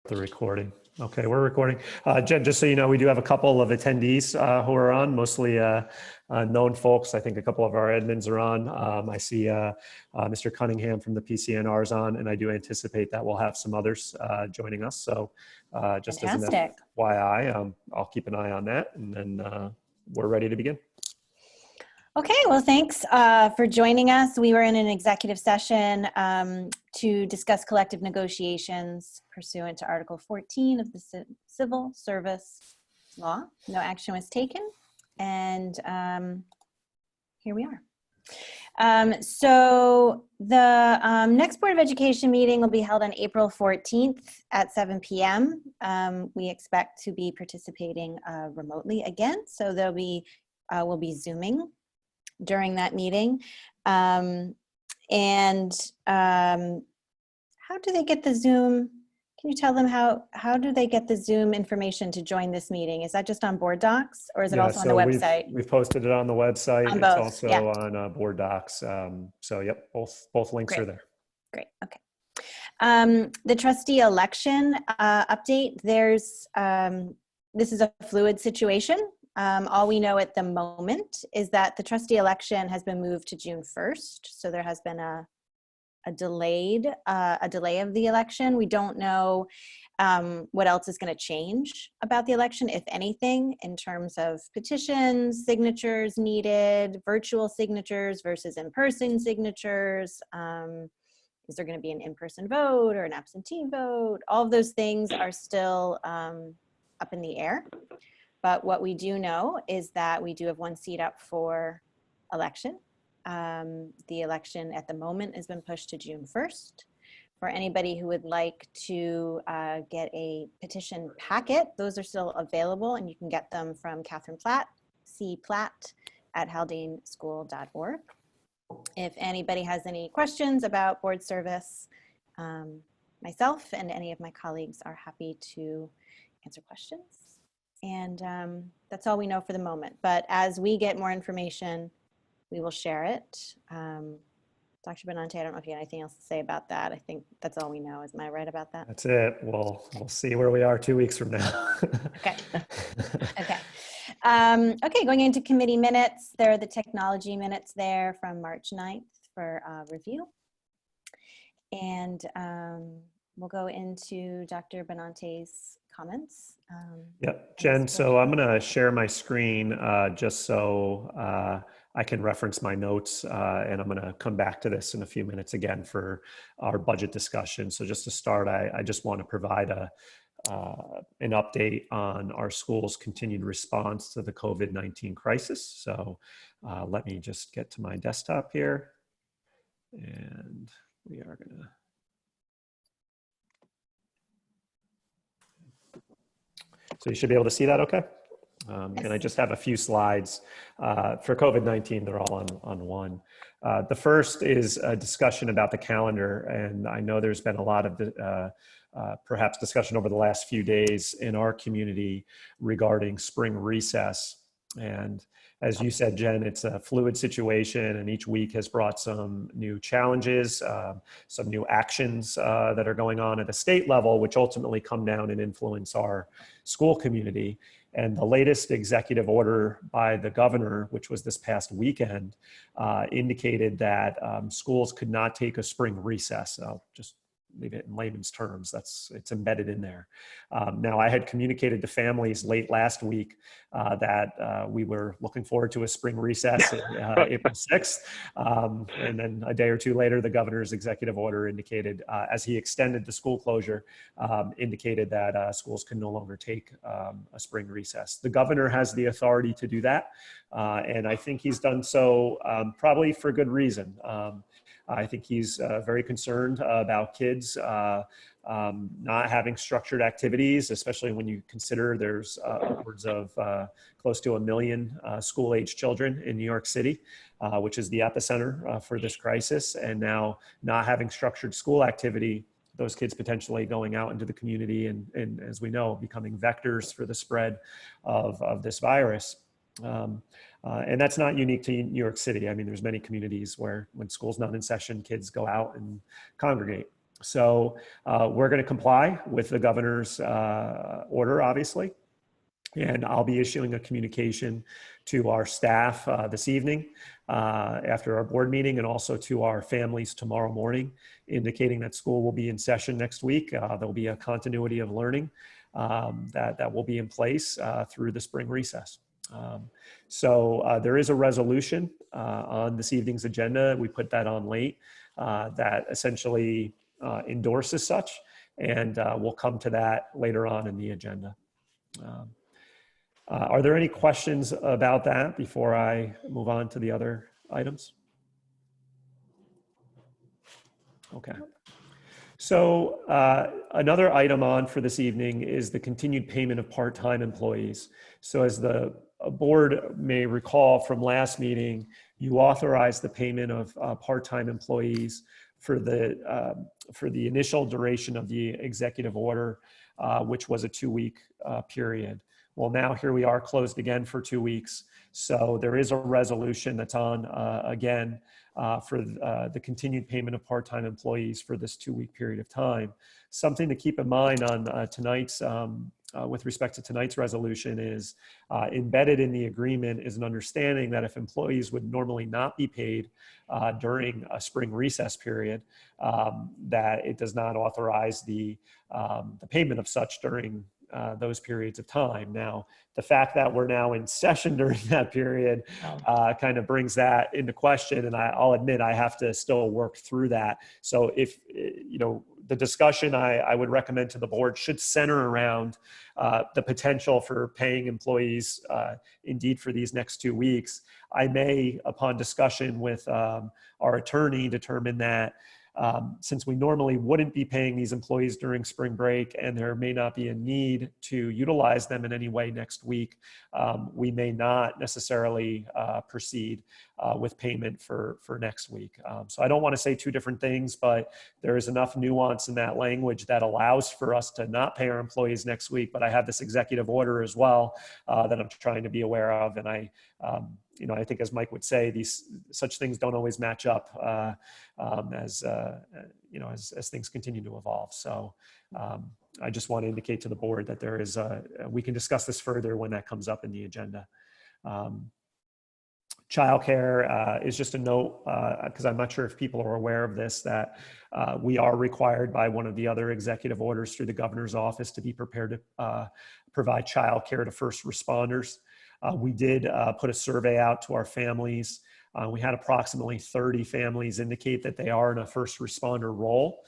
The recording. Okay, we're recording. Jen, just so you know, we do have a couple of attendees who are on, mostly known folks. I think a couple of our admins are on. I see Mr. Cunningham from the PCNR is on, and I do anticipate that we'll have some others joining us. So just Fantastic. As an FYI, I'll keep an eye on that, and then we're ready to begin. Okay, well, thanks for joining us. We were in an executive session to discuss collective negotiations pursuant to Article 14 of the Civil Service Law. No action was taken, and here we are. So the next Board of Education meeting will be held on April 14th at 7 p.m. We expect to be participating remotely again, so we'll be Zooming during that meeting. How do they get the Zoom? Can you tell them how do they get the Zoom information to join this meeting? Is that just on Board Docs, or is it also on the website? We've posted it on the website. On both, it's also on Board Docs. So yep, both links Great. are there. Great, okay. The trustee election update, this is a fluid situation. All we know at the moment is that the trustee election has been moved to June 1st. So there has been a delay of the election. We don't know what else is going to change about the election, if anything, in terms of petitions, signatures needed, virtual signatures versus in-person signatures. Is there going to be an in-person vote or an absentee vote? All of those things are still up in the air. But what we do know is that we do have one seat up for election. The election at the moment has been pushed to June 1st. For anybody who would like to get a petition packet, those are still available, and you can get them from Catherine Platt, Platt at haldaneschool.org. If anybody has any questions about board service, myself and any of my colleagues are happy to answer questions. And that's all we know for the moment. But as we get more information, we will share it. Dr. Benante, I don't know if you have anything else to say about that. I think that's all we know. Am I right about that? That's it. We'll see where we are 2 weeks from now. Okay. Okay. Okay, going into committee minutes, there are the technology minutes there from March 9th for review. And we'll go into Dr. Benante's comments. Yep, Jen, so I'm going to share my screen just so I can reference my notes, and I'm going to come back to this in a few minutes again for our budget discussion. So just to start, I just want to provide an update on our school's continued response to the COVID-19 crisis. So let me just get to my desktop here, and we are going to. So you should be able to see that okay? And I just have a few slides. For COVID-19, they're all on one. The first is a discussion about the calendar, and I know there's been a lot of perhaps discussion over the last few days in our community regarding spring recess. And as you said, Jen, it's a fluid situation, and each week has brought some new challenges, some new actions that are going on at a state level, which ultimately come down and influence our school community. And the latest executive order by the governor, which was this past weekend, indicated that schools could not take a spring recess. I'll just leave it in layman's terms. It's embedded in there. Now, I had communicated to families late last week that we were looking forward to a spring recess April 6th. And then a day or two later, the governor's executive order indicated, as he extended the school closure, indicated that schools can no longer take a spring recess. The governor has the authority to do that. And I think he's done so probably for good reason. I think he's very concerned about kids not having structured activities, especially when you consider there's upwards of close to 1 million school-age children in New York City, which is the epicenter for this crisis. And now not having structured school activity, those kids potentially going out into the community and as we know, becoming vectors for the spread of this virus. And that's not unique to New York City. I mean, there's many communities where when school's not in session, kids go out and congregate. So we're going to comply with the governor's order, obviously. And I'll be issuing a communication to our staff this evening after our board meeting, and also to our families tomorrow morning, indicating that school will be in session next week. There'll be a continuity of learning that will be in place through the spring recess. So there is a resolution on this evening's agenda. We put that on late that essentially endorses such, and we'll come to that later on in the agenda. Are there any questions about that before I move on to the other items? Okay. So another item on for this evening is the continued payment of part-time employees. So as the board may recall from last meeting, you authorized the payment of part-time employees for the initial duration of the executive order, which was a 2-week period. Well, now here we are closed again for 2 weeks. So there is a resolution that's on again for the continued payment of part-time employees for this 2-week period of time. Something to keep in mind on tonight's, with respect to tonight's resolution is embedded in the agreement is an understanding that if employees would normally not be paid during a spring recess period, that it does not authorize the payment of such during those periods of time. Now, the fact that we're now in session during that period kind of brings that into question, and I'll admit I have to still work through that. So if, you know, the discussion I would recommend to the board should center around the potential for paying employees indeed for these next 2 weeks. I may, upon discussion with our attorney, determine that since we normally wouldn't be paying these employees during spring break and there may not be a need to utilize them in any way next week, we may not necessarily proceed with payment for next week. So I don't want to say two different things, but there is enough nuance in that language that allows for us to not pay our employees next week. But I have this executive order as well that I'm trying to be aware of. And I think, as Mike would say, such things don't always match up as things continue to evolve. So I just want to indicate to the board that there is we can discuss this further when that comes up in the agenda. Childcare is just a note, because I'm not sure if people are aware of this, that we are required by one of the other executive orders through the governor's office to be prepared to provide childcare to first responders. We did put a survey out to our families. We had approximately 30 families indicate that they are in a first responder role.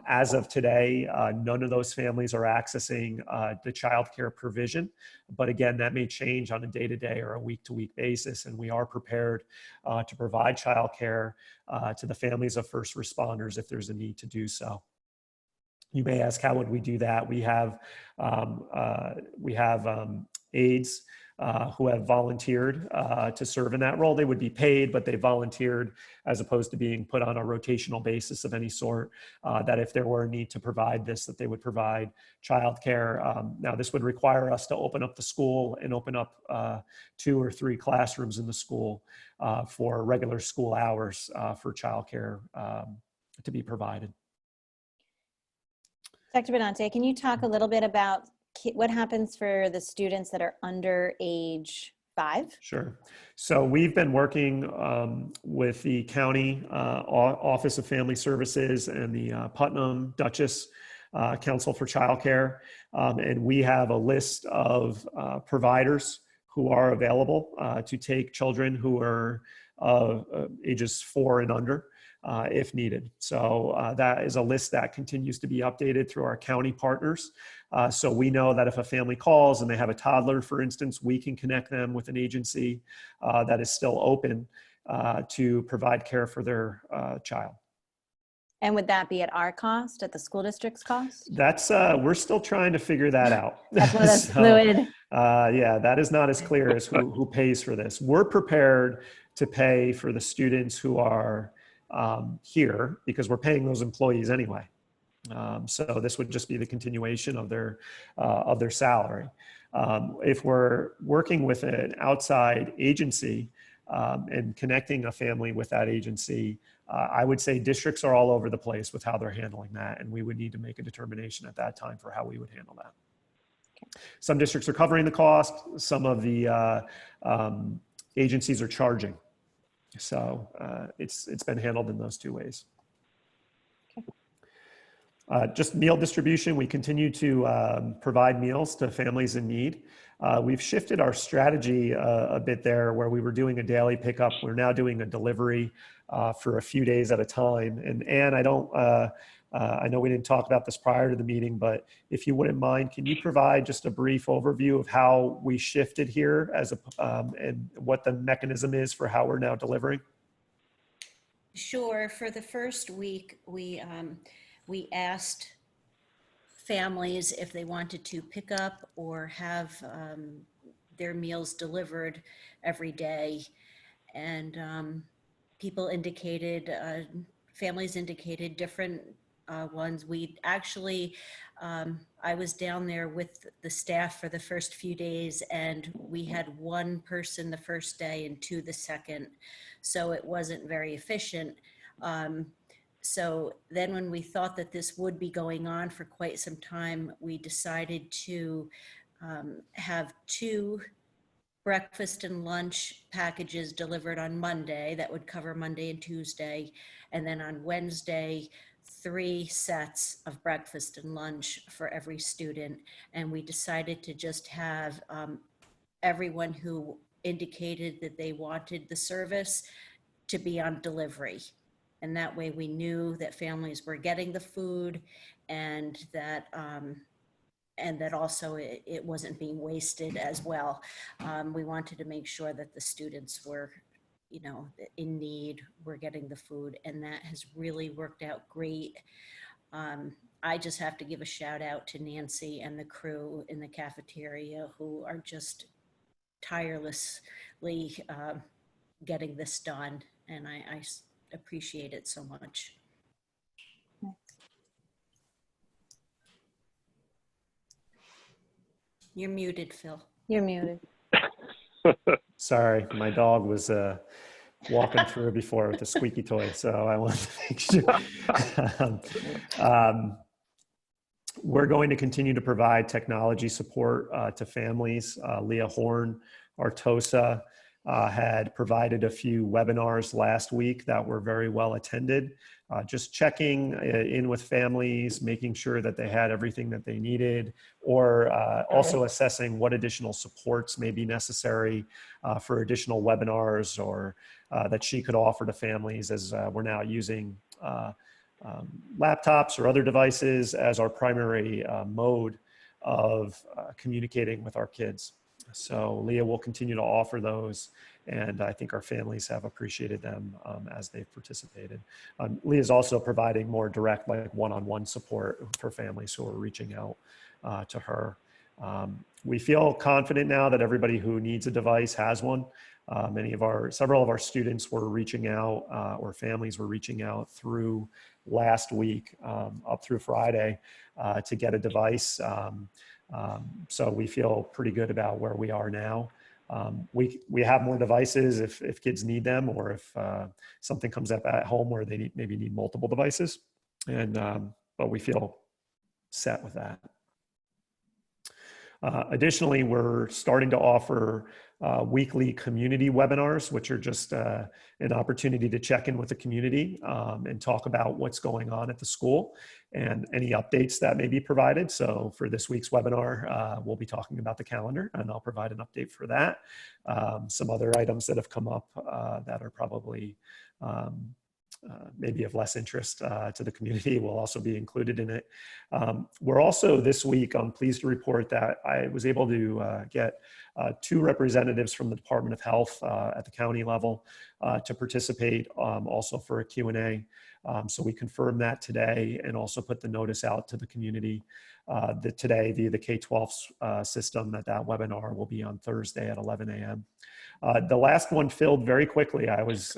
As of today, none of those families are accessing the childcare provision. But again, that may change on a day-to-day or a week-to-week basis. And we are prepared to provide childcare to the families of first responders if there's a need to do so. You may ask, how would we do that? We have aides who have volunteered to serve in that role. They would be paid, but they volunteered as opposed to being put on a rotational basis of any sort, that if there were a need to provide this, that they would provide childcare. Now, this would require us to open up the school and open up 2 or 3 classrooms in the school for regular school hours for childcare to be provided. Dr. Benante, can you talk a little bit about what happens for the students that are under age 5? Sure. So we've been working with the County Office of Family Services and the Putnam Dutchess Council for Childcare. And we have a list of providers who are available to take children who are ages 4 and under. If needed. So that is a list that continues to be updated through our county partners. So we know that if a family calls and they have a toddler, for instance, we can connect them with an agency that is still open to provide care for their child. And would that be at our cost, at the school district's cost? That's we're still trying to figure that out. That's one of those fluid. Yeah, that is not as clear as who pays for this. We're prepared to pay for the students who are here because we're paying those employees anyway. So this would just be the continuation of their salary. If we're working with an outside agency, and connecting a family with that agency. I would say districts are all over the place with how they're handling that, and we would need to make a determination at that time for how we would handle that. Some districts are covering the cost. Some of the agencies are charging. So it's been handled in those two ways. Just meal distribution, we continue to provide meals to families in need. We've shifted our strategy a bit there, where we were doing a daily pickup. We're now doing a delivery for a few days at a time. And Anne, I know we didn't talk about this prior to the meeting, but if you wouldn't mind, can you provide just a brief overview of how we shifted here and what the mechanism is for how we're now delivering? Sure. For the first week, we asked families if they wanted to pick up or have their meals delivered every day. And people indicated, families indicated different ones. We actually, I was down there with the staff for the first few days, and we had one person the first day and two the second. So it wasn't very efficient. So then when we thought that this would be going on for quite some time, we decided to have 2 breakfast and lunch packages delivered on Monday that would cover Monday and Tuesday. And then on Wednesday, 3 sets of breakfast and lunch for every student. And we decided to just have everyone who indicated that they wanted the service to be on delivery. And that way we knew that families were getting the food, and that also it wasn't being wasted as well. We wanted to make sure that the students were, in need, were getting the food, and that has really worked out great. I just have to give a shout out to Nancy and the crew in the cafeteria, who are just tirelessly getting this done, and I appreciate it so much. You're muted, Phil. You're muted. Sorry, my dog was walking through before with a squeaky toy, so I wanted to make sure. We're going to continue to provide technology support to families. Leah Horn, Artosa, had provided a few webinars last week that were very well attended, just checking in with families, making sure that they had everything that they needed, or also assessing what additional supports may be necessary for additional webinars or that she could offer to families, as we're now using laptops or other devices as our primary mode of communicating with our kids. So Leah will continue to offer those, and I think our families have appreciated them as they've participated. Leah is also providing more direct, like one-on-one support for families who are reaching out to her. We feel confident now that everybody who needs a device has one. Several of our students were reaching out, or families were reaching out through last week up through Friday to get a device. So we feel pretty good about where we are now. We have more devices if kids need them, or if something comes up at home where they maybe need multiple devices. But we feel set with that. Additionally, we're starting to offer weekly community webinars, which are just an opportunity to check in with the community and talk about what's going on at the school and any updates that may be provided. So for this week's webinar, we'll be talking about the calendar, and I'll provide an update for that. Some other items that have come up that are probably maybe of less interest to the community will also be included in it. We're also this week, I'm pleased to report that I was able to get 2 representatives from the Department of Health at the county level to participate also for a Q&A. So we confirmed that today, and also put the notice out to the community today via the K-12 system that webinar will be on Thursday at 11 a.m. The last one filled very quickly. I was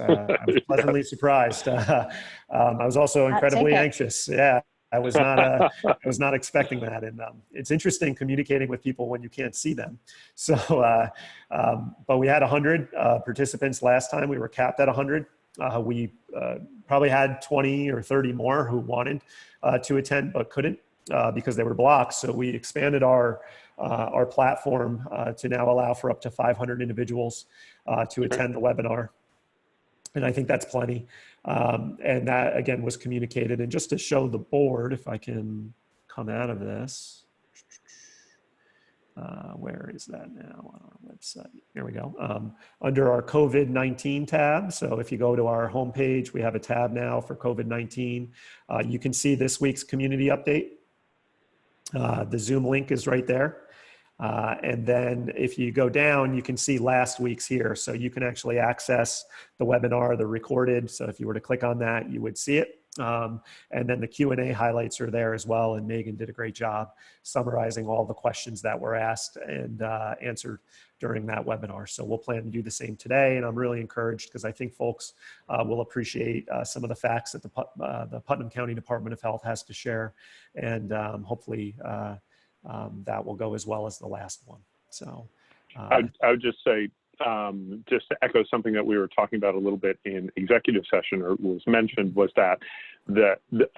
pleasantly surprised. I was also incredibly anxious. Yeah, I was not, I was not expecting that. And it's interesting communicating with people when you can't see them. So, but we had 100 participants last time. We were capped at 100. We probably had 20 or 30 more who wanted to attend but couldn't because they were blocked. So we expanded our platform to now allow for up to 500 individuals to attend the webinar. And I think that's plenty. And that, again, was communicated. And just to show the board, if I can come out of this, where is that now on our website? Here we go. Under our COVID-19 tab. So if you go to our homepage, we have a tab now for COVID-19. You can see this week's community update. The Zoom link is right there. And then if you go down, you can see last week's here. So you can actually access the webinar, the recorded. So if you were to click on that, you would see it. And then the Q&A highlights are there as well. And Megan did a great job summarizing all the questions that were asked and answered during that webinar. So we'll plan to do the same today. And I'm really encouraged because I think folks will appreciate some of the facts that the Putnam County Department of Health has to share. And hopefully that will go as well as the last one. So I would just say, just to echo something that we were talking about a little bit in executive session, or was mentioned, was that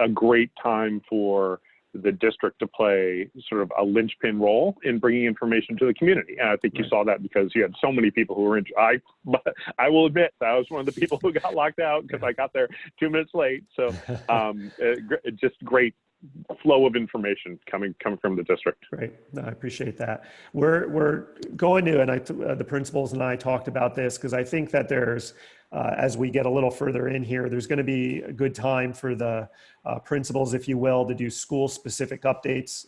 a great time for the district to play sort of a linchpin role in bringing information to the community. And I think you saw that because you had so many people who were I will admit that I was one of the people who got locked out because I got there 2 minutes late. So just great flow of information coming from the district. Great, no, I appreciate that. We're going to, and the principals and I talked about this because I think that there's, as we get a little further in here, there's going to be a good time for the principals, if you will, to do school-specific updates.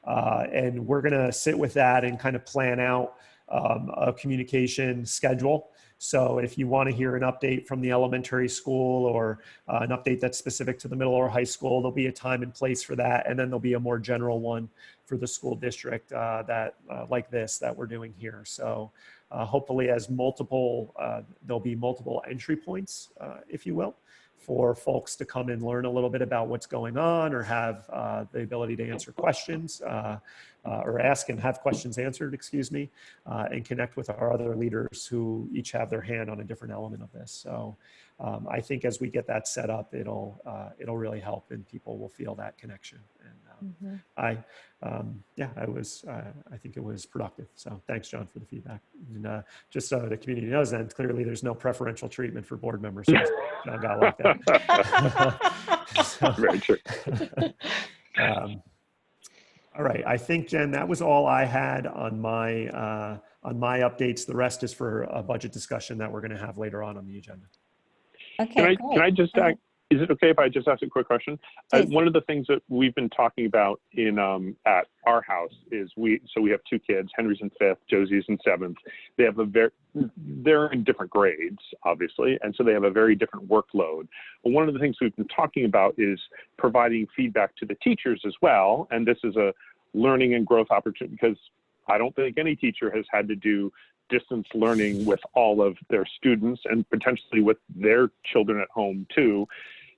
And we're going to sit with that and kind of plan out a communication schedule. So if you want to hear an update from the elementary school or an update that's specific to the middle or high school, there'll be a time and place for that. And then there'll be a more general one for the school district like this that we're doing here. So hopefully there'll be multiple entry points, if you will, for folks to come and learn a little bit about what's going on or have the ability to answer questions or ask and have questions answered, excuse me, and connect with our other leaders who each have their hand on a different element of this. So I think as we get that set up, it'll really help and people will feel that connection. And I think it was productive. So thanks, John, for the feedback. And just so the community knows, then clearly there's no preferential treatment for board members. So John got locked out. So, very true. All right, I think, Jen, that was all I had on my updates. The rest is for a budget discussion that we're going to have later on the agenda. Okay, Can I just is it okay if I just ask a quick question? One of the things that we've been talking about in at our house is we have 2 kids. Henry's in 5th, Josie's in 7th. They have they're in different grades, obviously, and so they have a very different workload. But one of the things we've been talking about is providing feedback to the teachers as well. And this is a learning and growth opportunity because I don't think any teacher has had to do distance learning with all of their students and potentially with their children at home too.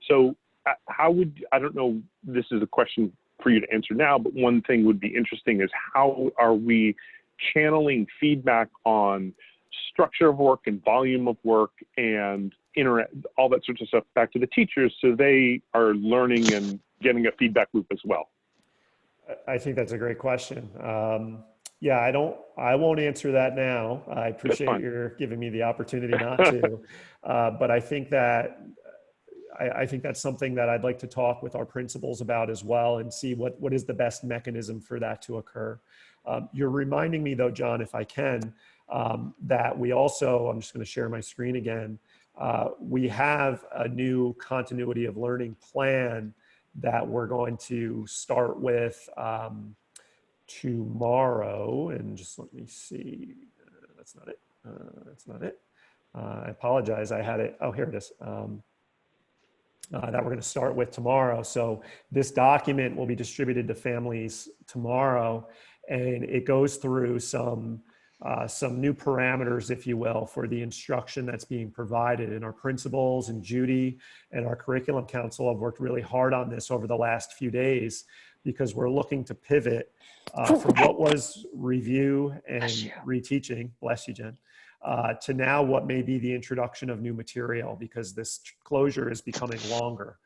So I don't know, this is a question for you to answer now, but one thing would be interesting is how are we channeling feedback on structure of work and volume of work and all that sorts of stuff back to the teachers so they are learning and getting a feedback loop as well? I think that's a great question. Yeah, I won't answer that now. I appreciate your giving me the opportunity not to, but I think that I think that's something that I'd like to talk with our principals about as well and see what is the best mechanism for that to occur. You're reminding me though, John, if I can, that we also, I'm just going to share my screen again. We have a new continuity of learning plan that we're going to start with tomorrow. And just let me see. That's not it. That's not it. I apologize. I had it. Oh, here it is. That we're going to start with tomorrow. So this document will be distributed to families tomorrow, and it goes through some some new parameters, if you will, for the instruction that's being provided. And our principals and Judy and our curriculum council have worked really hard on this over the last few days, because we're looking to pivot from what was review and reteaching, bless you, Jen, to now what may be the introduction of new material, because this closure is becoming longer.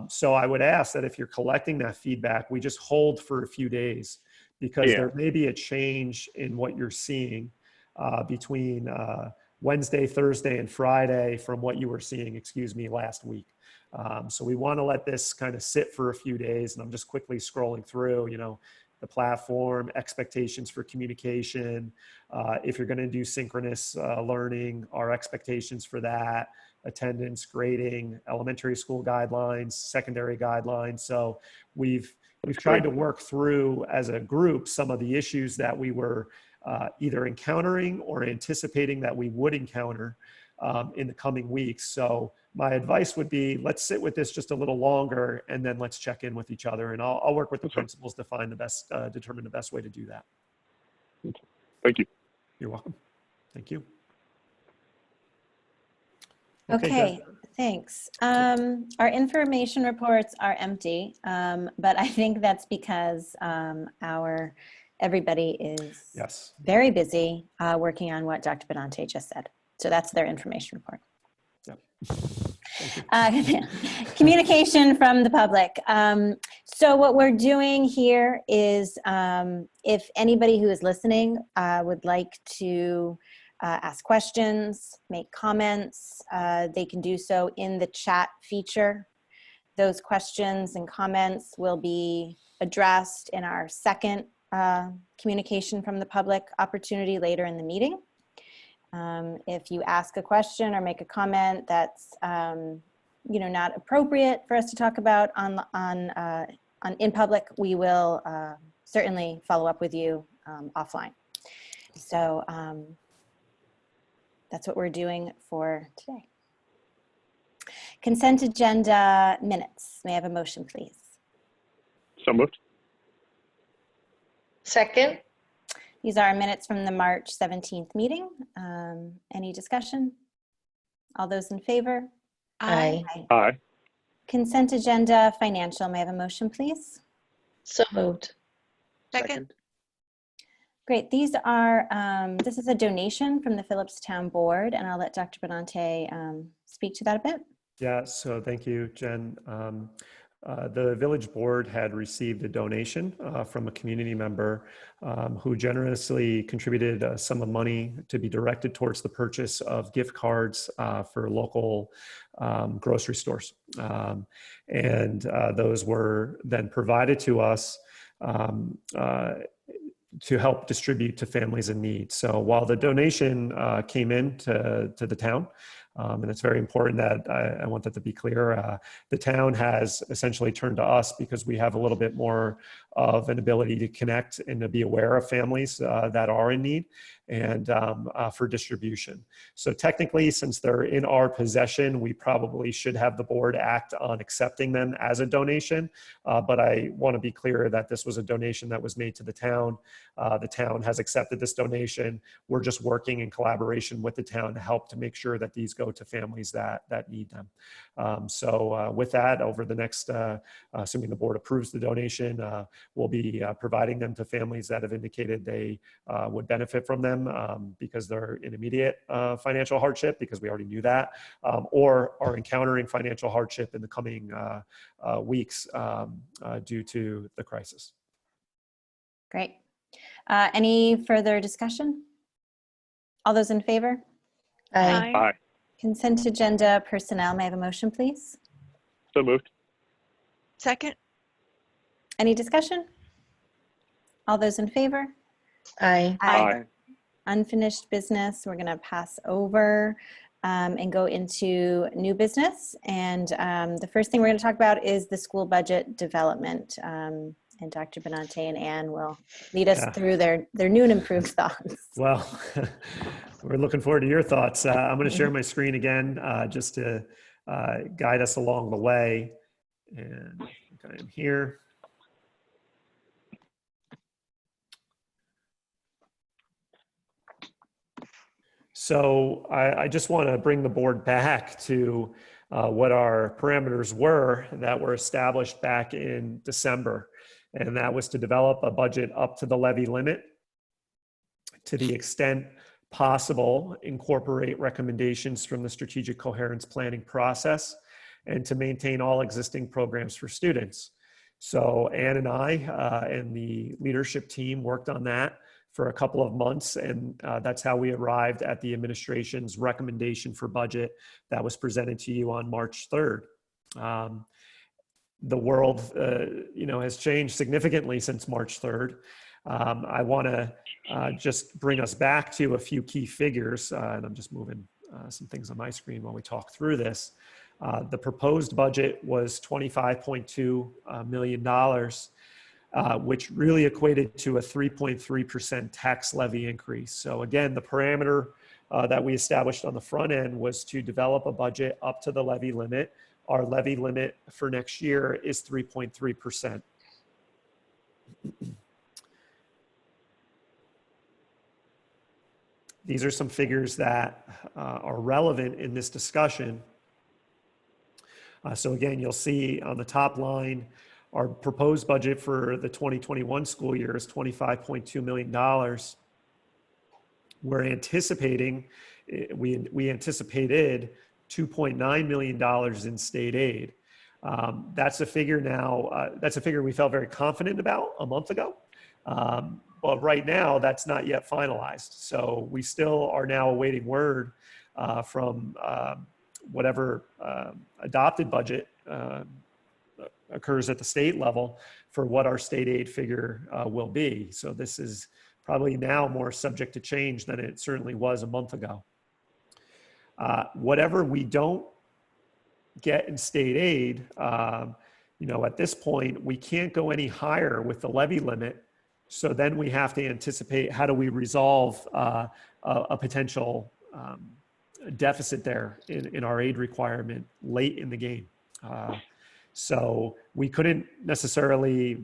So I would ask that if you're collecting that feedback, we just hold for a few days, because there may be a change in what you're seeing between Wednesday, Thursday, and Friday from what you were seeing, last week. So we want to let this kind of sit for a few days. And I'm just quickly scrolling through, the platform, expectations for communication. If you're going to do synchronous learning, our expectations for that, attendance, grading, elementary school guidelines, secondary guidelines. So we've tried to work through as a group some of the issues that we were either encountering or anticipating that we would encounter in the coming weeks. So my advice would be, let's sit with this just a little longer, and then let's check in with each other. And I'll work with the principals to find the best, determine the best way to do that. Thank you. You're welcome. Thank you. Okay, thanks. Our information reports are empty, but I think that's because everybody is very busy working on what Dr. Benante just said. So that's their information report. Communication from the public. So what we're doing here is if anybody who is listening would like to ask questions, make comments, they can do so in the chat feature. Those questions and comments will be addressed in our second communication from the public opportunity later in the meeting. If you ask a question or make a comment that's not appropriate for us to talk about in public, we will certainly follow up with you offline. So that's what we're doing for today. Consent agenda minutes. May I have a motion, please? So moved. Second. These are our minutes from the March 17th meeting. Any discussion? All those in favor? Aye. Aye. Consent agenda financial. May I have a motion, please? So moved. Second. Great. These are, this is a donation from the Phillipstown Board, and I'll let Dr. Benante speak to that a bit. Yeah, so thank you, Jen. The village board had received a donation from a community member who generously contributed a sum of money to be directed towards the purchase of gift cards for local grocery stores. And those were then provided to us to help distribute to families in need. So while the donation came in to the town, and it's very important that I want that to be clear. The town has essentially turned to us because we have a little bit more of an ability to connect and to be aware of families that are in need and for distribution. So technically, since they're in our possession, we probably should have the board act on accepting them as a donation. But I want to be clear that this was a donation that was made to the town. The town has accepted this donation. We're just working in collaboration with the town to help to make sure that these go to families that need them. So with that, over the next, assuming the board approves the donation, we'll be providing them to families that have indicated they would benefit from them because they're in immediate financial hardship, because we already knew that, or are encountering financial hardship in the coming weeks due to the crisis. Great. Any further discussion? All those in favor? Aye. Aye. Consent agenda personnel. May I have a motion, please? So moved. Second. Any discussion? All those in favor? Aye. Aye. Unfinished business, we're going to pass over and go into new business. And the first thing we're going to talk about is the school budget development. And Dr. Benante and Ann will lead us through their new and improved thoughts. Well, we're looking forward to your thoughts. I'm going to share my screen again just to guide us along the way. And I think I am here. So I just want to bring the board back to what our parameters were that were established back in December. And that was to develop a budget up to the levy limit, to the extent possible, incorporate recommendations from the strategic coherence planning process, and to maintain all existing programs for students. So Ann and I and the leadership team worked on that for a couple of months, and that's how we arrived at the administration's recommendation for budget that was presented to you on March 3rd. The world, has changed significantly since March 3rd. I want to just bring us back to a few key figures, and I'm just moving some things on my screen while we talk through this. The proposed budget was $25.2 million, which really equated to a 3.3% tax levy increase. So again, the parameter that we established on the front end was to develop a budget up to the levy limit. Our levy limit for next year is 3.3%. These are some figures that are relevant in this discussion. So again, you'll see on the top line, our proposed budget for the 2021 school year is $25.2 million. We're anticipating, we anticipated $2.9 million in state aid. That's a figure now, that's a figure we felt very confident about a month ago. But right now, that's not yet finalized. So we still are now awaiting word from whatever adopted budget occurs at the state level for what our state aid figure will be. So this is probably now more subject to change than it certainly was a month ago. Whatever we don't get in state aid, at this point, we can't go any higher with the levy limit. So then we have to anticipate, how do we resolve a potential deficit there in our aid requirement late in the game. So we couldn't necessarily,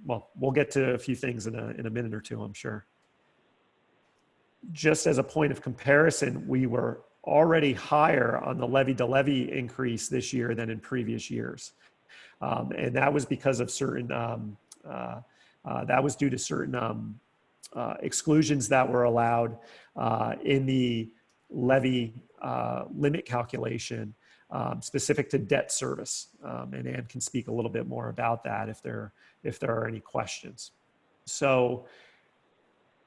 we'll get to a few things in a minute or two, I'm sure. Just as a point of comparison, we were already higher on the levy to levy increase this year than in previous years. And that was because of certain, that was due to certain exclusions that were allowed in the levy limit calculation specific to debt service. And Ann can speak a little bit more about that if there are any questions. So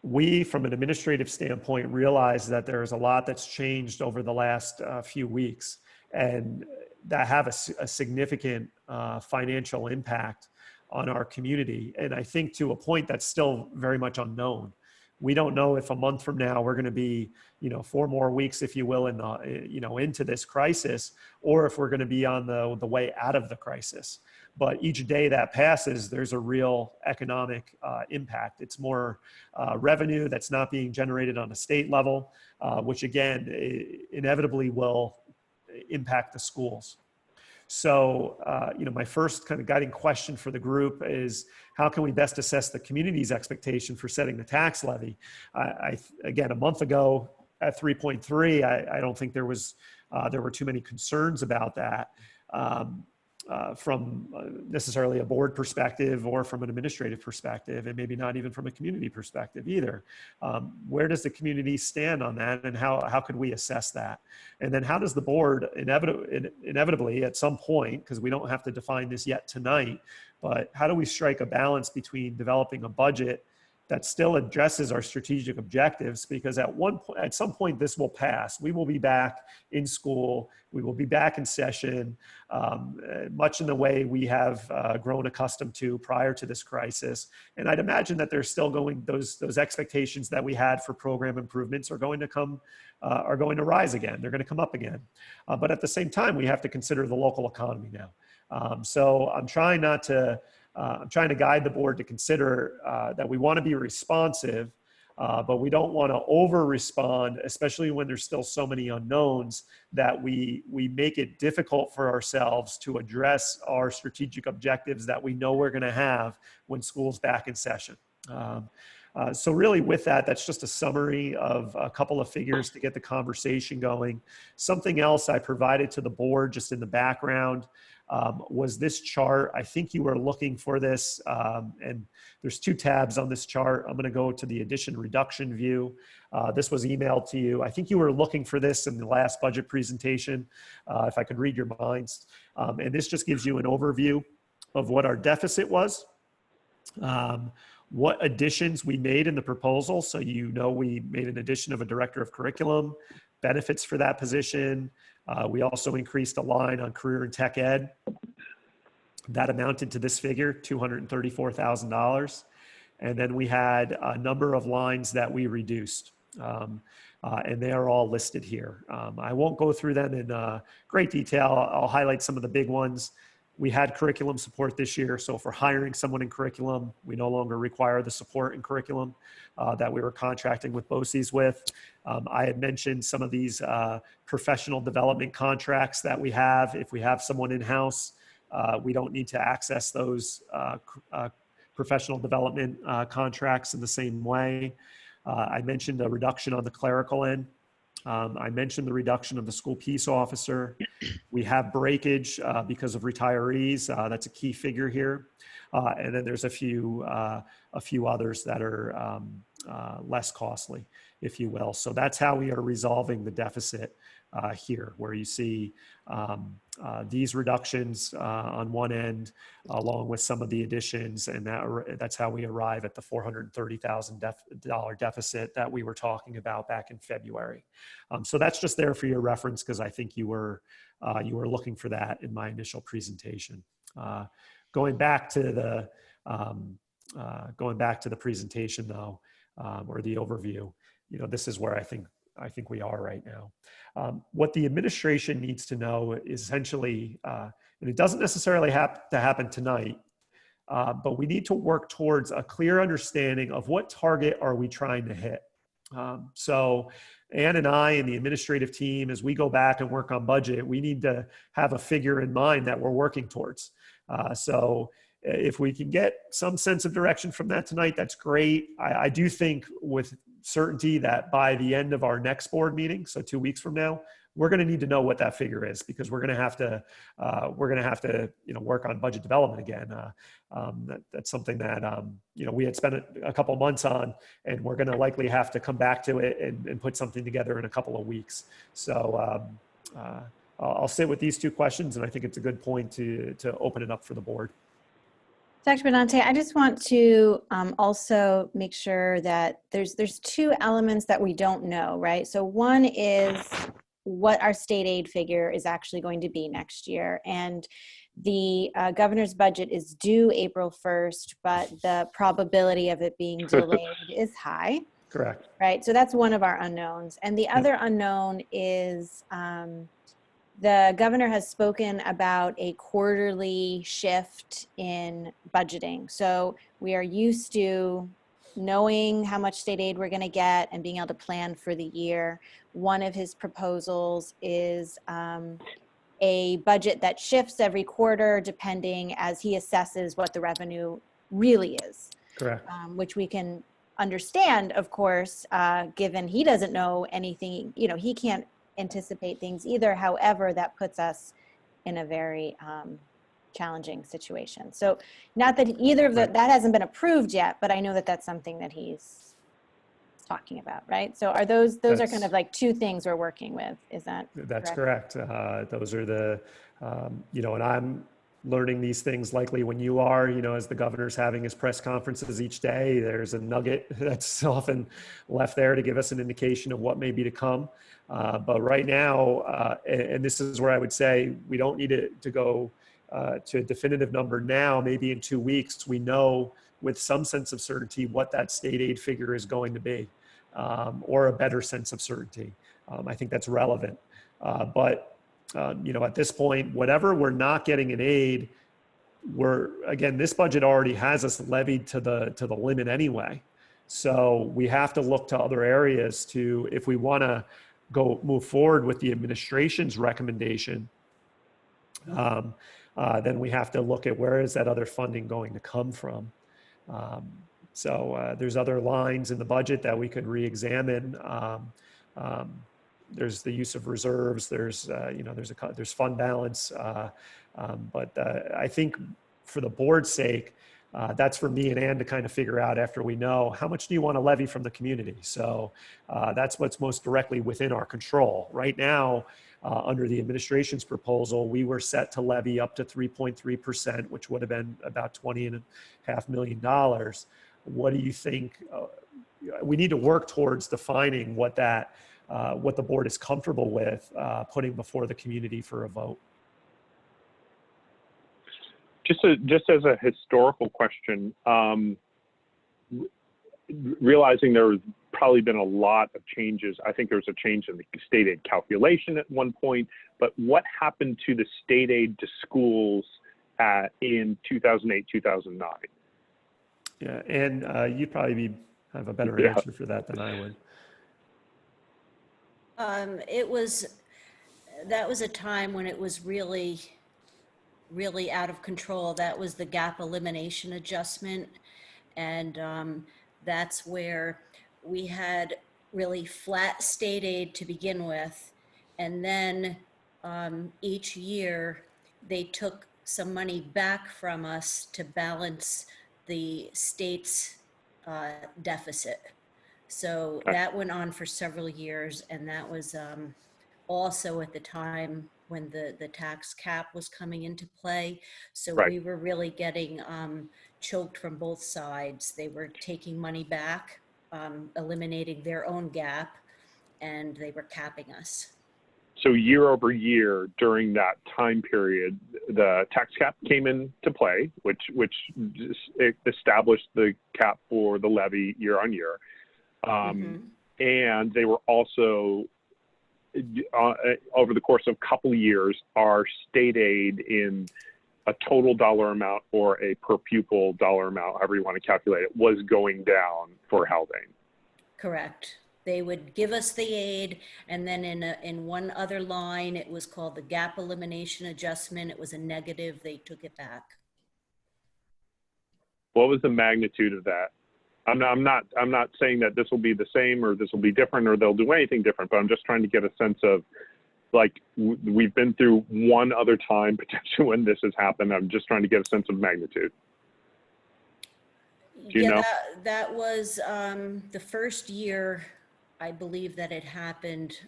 we, from an administrative standpoint, realize that there is a lot that's changed over the last few weeks, and that have a significant financial impact on our community. And I think to a point that's still very much unknown. We don't know if a month from now we're going to be, 4 more weeks, if you will, in the, into this crisis, or if we're going to be on the way out of the crisis. But each day that passes, there's a real economic impact. It's more revenue that's not being generated on a state level, which again, inevitably will impact the schools. So, my first kind of guiding question for the group is, how can we best assess the community's expectation for setting the tax levy? Again, a month ago at 3.3, I don't think there were too many concerns about that from necessarily a board perspective or from an administrative perspective, and maybe not even from a community perspective either. Where does the community stand on that, and how could we assess that? And then how does the board inevitably at some point, because we don't have to define this yet tonight, but how do we strike a balance between developing a budget that still addresses our strategic objectives? Because at some point this will pass. We will be back in school. We will be back in session, much in the way we have grown accustomed to prior to this crisis. And I'd imagine that there's still those expectations that we had for program improvements are going to rise again. They're going to come up again. But at the same time, we have to consider the local economy now. So I'm trying to guide the board to consider that we want to be responsive, but we don't want to over-respond, especially when there's still so many unknowns, that we make it difficult for ourselves to address our strategic objectives that we know we're going to have when school's back in session. So really with that, that's just a summary of a couple of figures to get the conversation going. Something else I provided to the board just in the background was this chart. I think you were looking for this, and there's two tabs on this chart. I'm going to go to the addition reduction view. This was emailed to you. I think you were looking for this in the last budget presentation, if I could read your minds. And this just gives you an overview of what our deficit was, what additions we made in the proposal. So you know we made an addition of a director of curriculum, benefits for that position. We also increased a line on career and tech ed. That amounted to this figure, $234,000. And then we had a number of lines that we reduced. And they are all listed here. I won't go through them in great detail. I'll highlight some of the big ones. We had curriculum support this year. So for hiring someone in curriculum, we no longer require the support in curriculum that we were contracting with BOCES with. I had mentioned some of these professional development contracts that we have. If we have someone in-house, we don't need to access those professional development contracts in the same way. I mentioned a reduction on the clerical end. I mentioned the reduction of the school peace officer. We have breakage because of retirees. That's a key figure here. And then there's a few others that are less costly, if you will. So that's how we are resolving the deficit here, where you see these reductions on one end, along with some of the additions, and that's how we arrive at the $430,000 deficit that we were talking about back in February. So that's just there for your reference, because I think you were looking for that in my initial presentation. Going back to the presentation though, or the overview, this is where I think we are right now. What the administration needs to know is essentially, and it doesn't necessarily have to happen tonight, but we need to work towards a clear understanding of what target are we trying to hit. So Ann and I and the administrative team, as we go back and work on budget, we need to have a figure in mind that we're working towards. So if we can get some sense of direction from that tonight, that's great. I do think with certainty that by the end of our next board meeting, so 2 weeks from now, we're going to need to know what that figure is, because we're going to have to work on budget development again. That's something that we had spent a couple months on, and we're going to likely have to come back to it and put something together in a couple of weeks. So I'll sit with these two questions, and I think it's a good point to open it up for the board. Dr. Benante, I just want to also make sure that there's two elements that we don't know, right? So one is what our state aid figure is actually going to be next year. And the governor's budget is due April 1st, but the probability of it being delayed is high. Correct. Right, so that's one of our unknowns. And the other unknown is the governor has spoken about a quarterly shift in budgeting. So we are used to knowing how much state aid we're going to get and being able to plan for the year. One of his proposals is a budget that shifts every quarter depending as he assesses what the revenue really is. Correct. Which we can understand, of course, given he doesn't know anything, he can't anticipate things either. However, that puts us in a very challenging situation. So not that either of that hasn't been approved yet, but I know that that's something that he's talking about, right? So are those are kind of like two things we're working with. Is that That's correct? Those are the, and I'm learning these things likely when you are, as the governor's having his press conferences each day, there's a nugget that's often left there to give us an indication of what may be to come. But right now, and this is where I would say we don't need it to go to a definitive number now. Maybe in 2 weeks, we know with some sense of certainty what that state aid figure is going to be, or a better sense of certainty. I think that's relevant. But at this point, whatever we're not getting in aid, this budget already has us levied to the limit anyway. So we have to look to other areas if we want to move forward with the administration's recommendation, then we have to look at where is that other funding going to come from. So there's other lines in the budget that we could re-examine. There's the use of reserves. There's there's fund balance. But I think for the board's sake, that's for me and Ann to kind of figure out after we know how much do you want to levy from the community. So that's what's most directly within our control. Right now, under the administration's proposal, we were set to levy up to 3.3%, which would have been about $20.5 million. What do you think? We need to work towards defining what the board is comfortable with putting before the community for a vote. Just as a historical question, realizing there's probably been a lot of changes. I think there was a change in the state aid calculation at one point, but what happened to the state aid to schools in 2008, 2009? Yeah, and you'd probably have a better answer for that than I would. That was a time when it was really out of control. That was the gap elimination adjustment. And that's where we had really flat state aid to begin with. And then each year they took some money back from us to balance the state's deficit. So that went on for several years. And that was also at the time when the tax cap was coming into play. So we were really getting choked from both sides. They were taking money back, eliminating their own gap, and they were capping us. So year over year during that time period, the tax cap came into play, which established the cap for the levy year on year. And they were also, over the course of a couple of years, our state aid in a total dollar amount or a per pupil dollar amount, however you want to calculate it, was going down for Haldane. Correct. They would give us the aid, and then in one other line, it was called the gap elimination adjustment. It was a negative. They took it back. What was the magnitude of that? I'm not saying that this will be the same or this will be different or they'll do anything different, but I'm just trying to get a sense of, like, we've been through one other time potentially when this has happened. I'm just trying to get a sense of magnitude. Do you know? That was the first year, I believe, that it happened.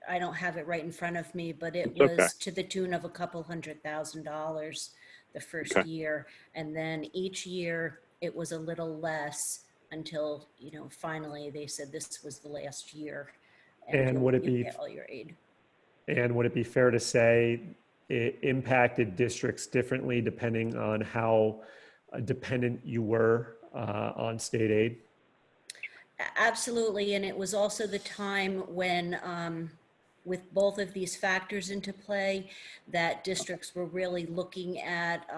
I don't have it right in front of me, but it was to the tune of a couple $100,000 the first year. And then each year it was a little less until, finally they said this was the last year. And would it be get all your aid? And would it be fair to say it impacted districts differently depending on how dependent you were on state aid? Absolutely. And it was also the time when, with both of these factors into play, that districts were really looking at,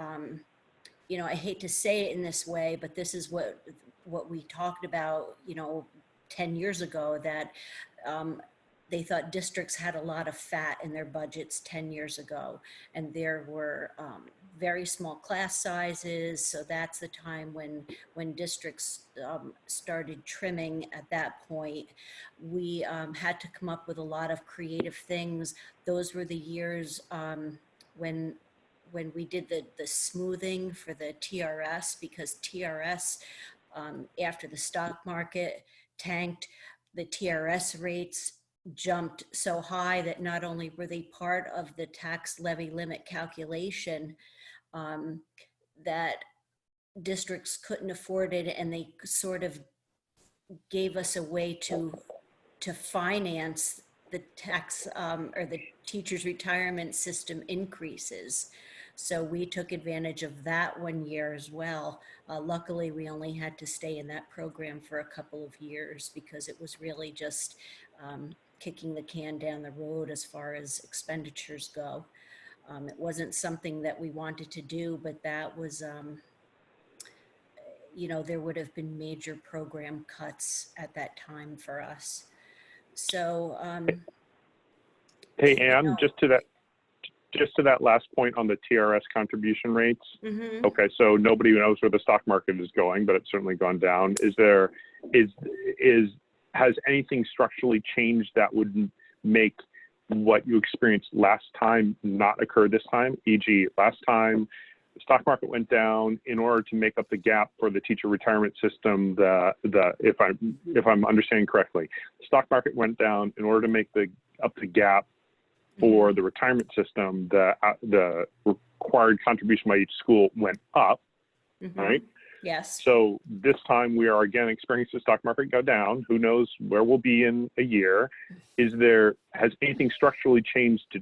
I hate to say it in this way, but this is what we talked about, 10 years ago, that they thought districts had a lot of fat in their budgets 10 years ago. And there were very small class sizes. So that's the time when districts started trimming at that point. We had to come up with a lot of creative things. Those were the years when we did the smoothing for the TRS, because TRS, after the stock market tanked, the TRS rates jumped so high that not only were they part of the tax levy limit calculation, that districts couldn't afford it, and they sort of gave us a way to finance the tax or the teachers' retirement system increases. So we took advantage of that one year as well. Luckily, we only had to stay in that program for a couple of years because it was really just kicking the can down the road as far as expenditures go. It wasn't something that we wanted to do, but that was, there would have been major program cuts at that time for us. So, hey, Ann, just to just to that last point on the TRS contribution rates. Mhm. Okay, so nobody knows where the stock market is going, but it's certainly gone down. Has anything structurally changed that would make what you experienced last time not occur this time? E.g., last time the stock market went down, in order to make up the gap for the teacher retirement system, if I'm understanding correctly, the stock market went down in order to make up the gap for the retirement system. The required contribution by each school went up, Mhm. right? Yes. So this time we are again experiencing the stock market go down. Who knows where we'll be in a year? Has anything structurally changed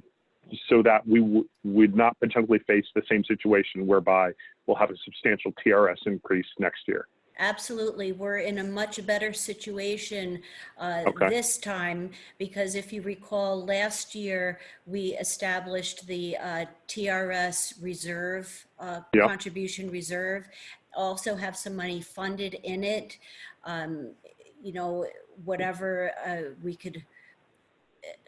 so that we would not potentially face the same situation whereby we'll have a substantial TRS increase next year? Absolutely. We're in a much better situation Okay. this time, because if you recall, last year we established the TRS reserve, Yep. contribution reserve, also have some money funded in it. Whatever we could,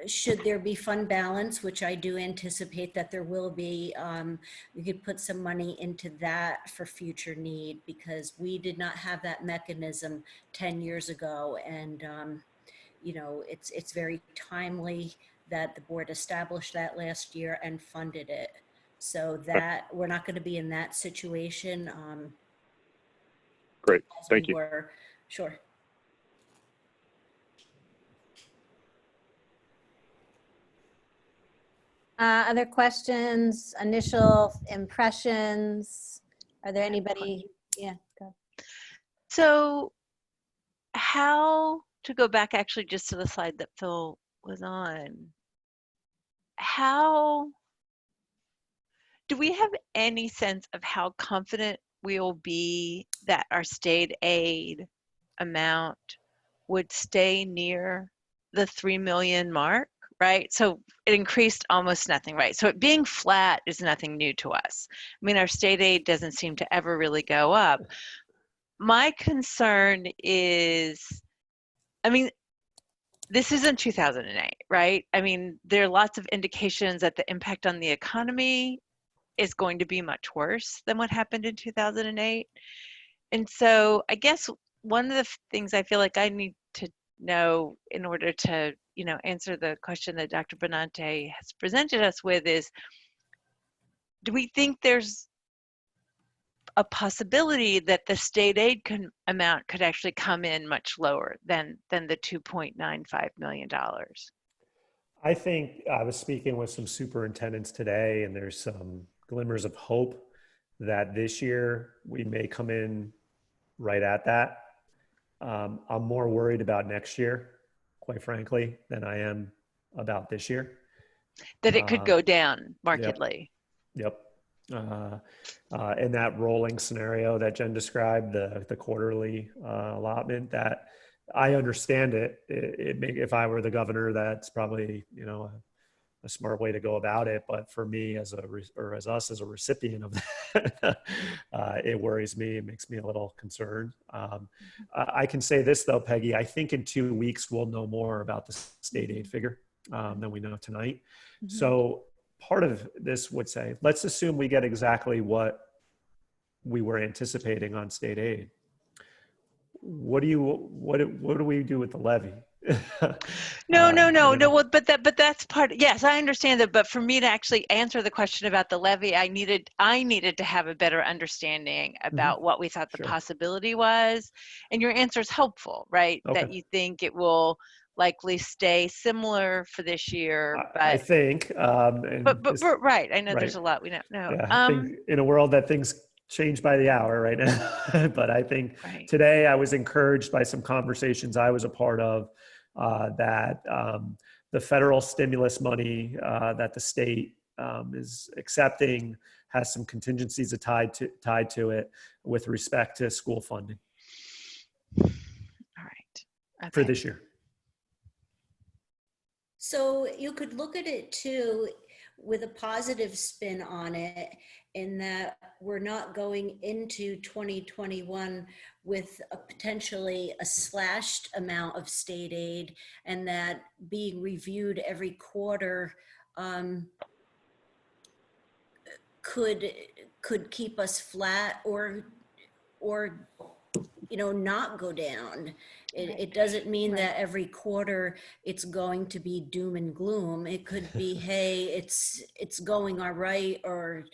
should there be fund balance, which I do anticipate that there will be, we could put some money into that for future need, because we did not have that mechanism 10 years ago. And, it's very timely that the board established that last year and funded it, so that we're not going to be in that situation. Great. As Thank we you. were. Sure. Other questions, initial impressions? Are there anybody? Yeah, go. So to go back actually just to the slide that Phil was on, how do we have any sense of how confident we'll be that our state aid amount would stay near the 3 million mark, right? So it increased almost nothing, right? So it being flat is nothing new to us. I mean, our state aid doesn't seem to ever really go up. My concern is, I mean, this isn't 2008, right? I mean, there are lots of indications that the impact on the economy is going to be much worse than what happened in 2008. And so I guess one of the things I feel like I need to know in order to, answer the question that Dr. Benante has presented us with is, do we think there's a possibility that the state aid amount could actually come in much lower than the $2.95 million? I think I was speaking with some superintendents today, and there's some glimmers of hope that this year we may come in right at that. I'm more worried about next year, quite frankly, than I am about this year. That it could go down markedly. Yep. In that rolling scenario that Jen described, the quarterly allotment, that I understand it. If I were the governor, that's probably a smart way to go about it. But for me as us as a recipient of that, it worries me. It makes me a little concerned. I can say this though, Peggy. I think in 2 weeks we'll know more about the state aid figure than we know tonight. Mm-hmm. So part of this would say, let's assume we get exactly what we were anticipating on state aid. What do we do with the levy? No. Well, but that's part. Yes, I understand that. But for me to actually answer the question about the levy, I needed to have a better understanding about what we thought the possibility was. And your answer is helpful, right? Okay. That you think it will likely stay similar for this year. But I think. but right. I know there's a lot we don't know. Yeah, I think in a world that things change by the hour right now. But I think today I was encouraged by some conversations I was a part of that the federal stimulus money that the state is accepting has some contingencies tied to it with respect to school funding. All right. Okay. For this year. So you could look at it too with a positive spin on it, in that we're not going into 2021 with potentially a slashed amount of state aid, and that being reviewed every quarter could keep us flat or not go down. It doesn't mean that every quarter it's going to be doom and gloom. It could be, hey, it's going all right, or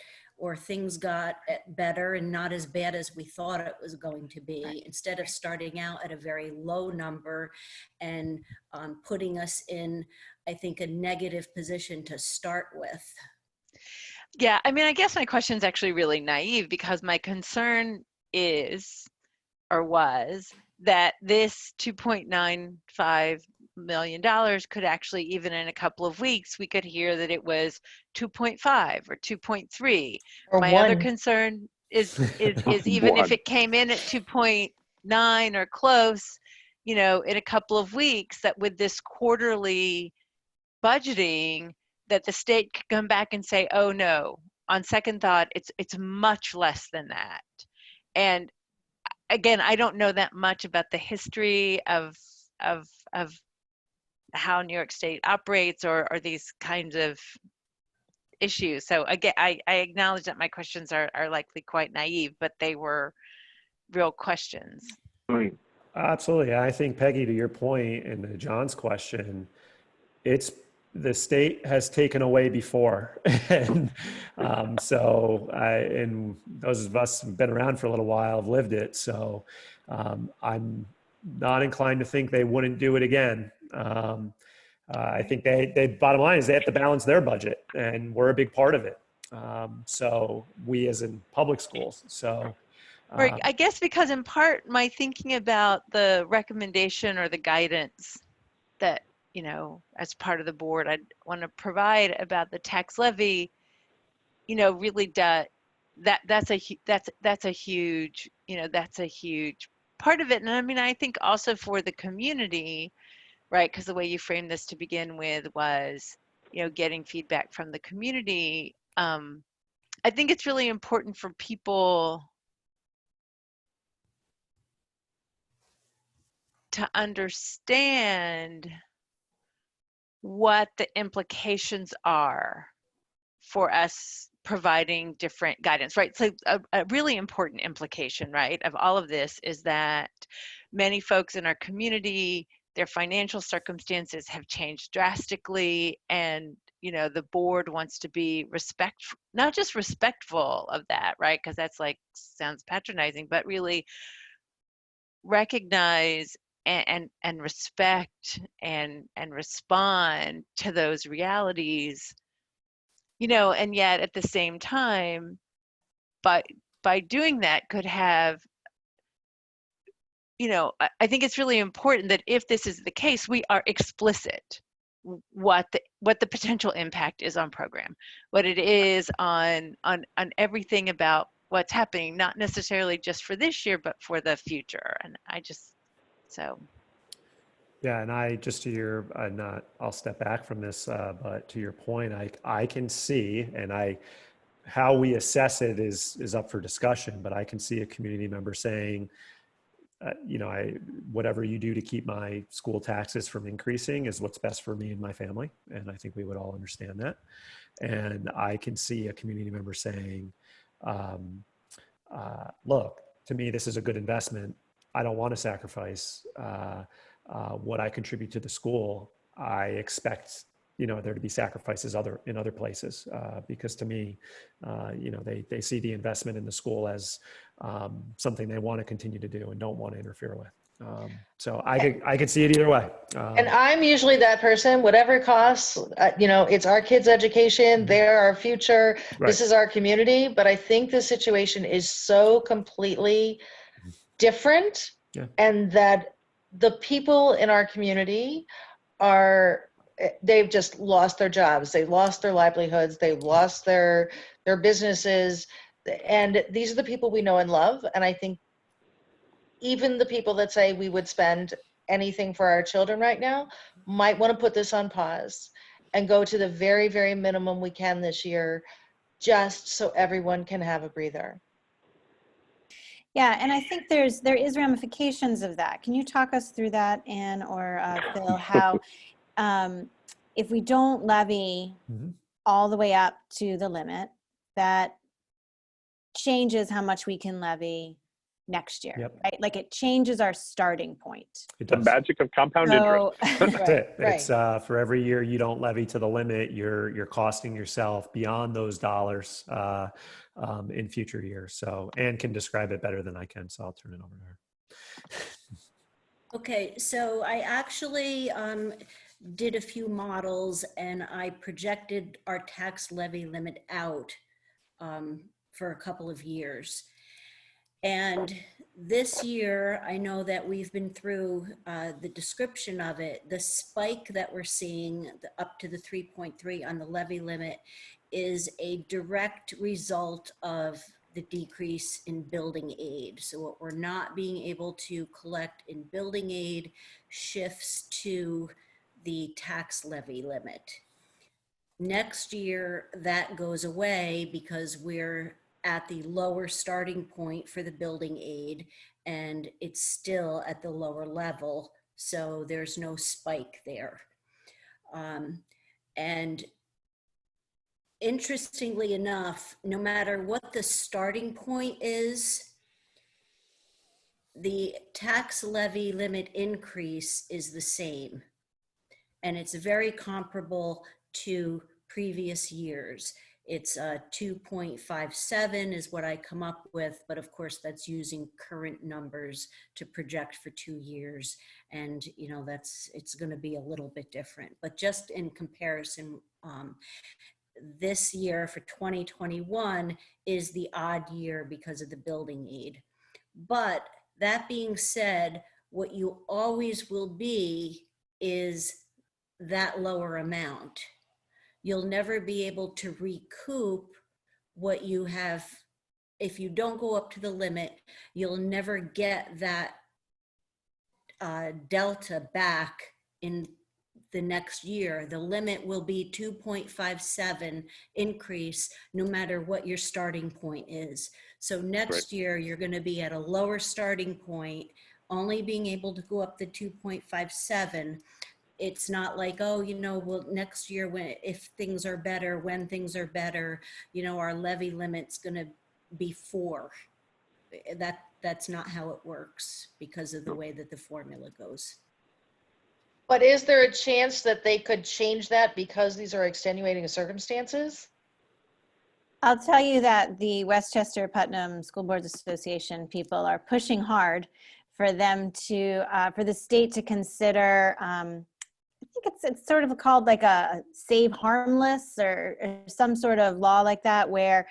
things got better and not as bad as we thought it was going to be, instead of starting out at a very low number and putting us in, I think, a negative position to start with. Yeah, I mean, I guess my question is actually really naive, because my concern is, or was, that this $2.95 million could actually, even in a couple of weeks, we could hear that it was 2.5 or 2.3. Or My one. other concern is even if it came in at 2.9 or close, in a couple of weeks, that with this quarterly budgeting, that the state could come back and say, oh no, on second thought, it's much less than that. And again, I don't know that much about the history of how New York State operates or these kinds of issues. So again, I acknowledge that my questions are likely quite naive, but they were real questions. Right. Absolutely. I think, Peggy, to your point and to John's question, the state has taken away before. And and those of us who've been around for a little while have lived it. So I'm not inclined to think they wouldn't do it again. I think they bottom line is they have to balance their budget, and we're a big part of it. So we as in public schools. So Or I guess because in part my thinking about the recommendation or the guidance that, as part of the board, I'd want to provide about the tax levy, really that's a huge, that's a huge part of it. And I mean, I think also for the community, right? Because the way you framed this to begin with was, getting feedback from the community. I think it's really important for people to understand what the implications are for us providing different guidance, right? So a really important implication, right, of all of this is that many folks in our community, their financial circumstances have changed drastically, and the board wants to be respectful, not just respectful of that, right? Because that's sounds patronizing, but really recognize and respect and respond to those realities, and yet at the same time, but by doing that could have, I think it's really important that if this is the case, we are explicit what the potential impact is on program, what it is on everything about what's happening, not necessarily just for this year, but for the future. And yeah, and I'll step back from this, but to your point, I can see, and how we assess it is up for discussion, but I can see a community member saying, whatever you do to keep my school taxes from increasing is what's best for me and my family. And I think we would all understand that. And I can see a community member saying, look, to me, this is a good investment. I don't want to sacrifice what I contribute to the school. I expect, there to be sacrifices in other places, because to me, they see the investment in the school as something they want to continue to do and don't want to interfere with. So I could see it either way. And I'm usually that person, whatever it costs, it's our kids' education, they're our future, this is our community. But I think the situation is so completely different, and that the people in our community they've just lost their jobs, they've lost their livelihoods, they've lost their businesses, and these are the people we know and love. And I think even the people that say we would spend anything for our children right now might want to put this on pause and go to the very, very minimum we can this year, just so everyone can have a breather. Yeah, and I think there is ramifications of that. Can you talk us through that, Anne or Phil, how if we don't levy all the way up to the limit, that changes how much we can levy next year, Yep. right? Like it changes our starting point. It The does. magic of compound So, interest. That's it. Right. It's for every year you don't levy to the limit, you're costing yourself beyond those dollars in future years. So Anne can describe it better than I can, so I'll turn it over to her. Okay, so I actually did a few models and I projected our tax levy limit out for a couple of years. And this year, I know that we've been through the description of it. The spike that we're seeing up to the 3.3 on the levy limit is a direct result of the decrease in building aid. So what we're not being able to collect in building aid shifts to the tax levy limit. Next year, that goes away because we're at the lower starting point for the building aid and it's still at the lower level. So there's no spike there. And interestingly enough, no matter what the starting point is, the tax levy limit increase is the same. And it's very comparable to previous years. It's 2.57 is what I come up with, but of course that's using current numbers to project for 2 years. And you know, it's gonna be a little bit different, but just in comparison, this year for 2021 is the odd year because of the building aid. But that being said, what you always will be is that lower amount. You'll never be able to recoup what you have. If you don't go up to the limit, you'll never get that delta back in the next year. The limit will be 2.57 increase no matter what your starting point is. So next year, you're going to be at a lower starting point, only being able to go up to 2.57. It's not like, oh, you know, well, next year if things are better, when things are better, you know, our levy limit's going to be 4. That's not how it works because of the way that the formula goes. But is there a chance that they could change that because these are extenuating circumstances? I'll tell you that the Westchester Putnam School Boards Association people are pushing hard for them to, for the state to consider, I think it's sort of called like a save harmless or some sort of law like that, where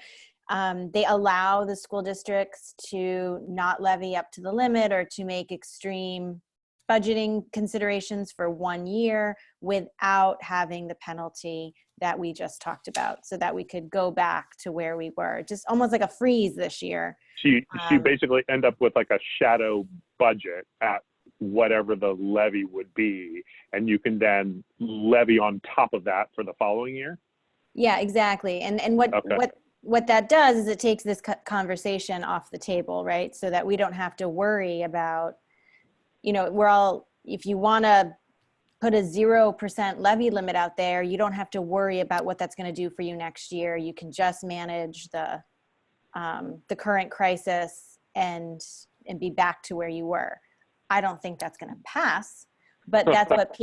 they allow the school districts to not levy up to the limit or to make extreme budgeting considerations for 1 year without having the penalty that we just talked about, so that we could go back to where we were, just almost like a freeze this year. So you basically end up with like a shadow budget at whatever the levy would be, and you can then levy on top of that for the following year? Yeah, exactly. And what that does is it takes this conversation off the table, right? So that we don't have to worry about, you know, if you want to put a 0% levy limit out there, you don't have to worry about what that's going to do for you next year. You can just manage the current crisis and be back to where you were. I don't think that's going to pass, but that's what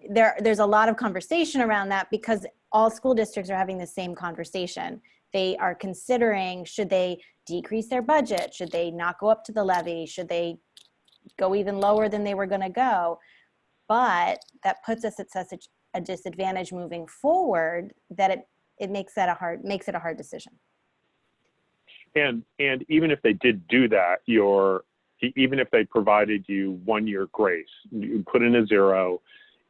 there's a lot of conversation around that because all school districts are having the same conversation. They are considering, should they decrease their budget? Should they not go up to the levy? Should they go even lower than they were going to go? But that puts us at such a disadvantage moving forward that it makes it a hard decision. And even if they did do that, even if they provided you 1 year grace, you put in a 0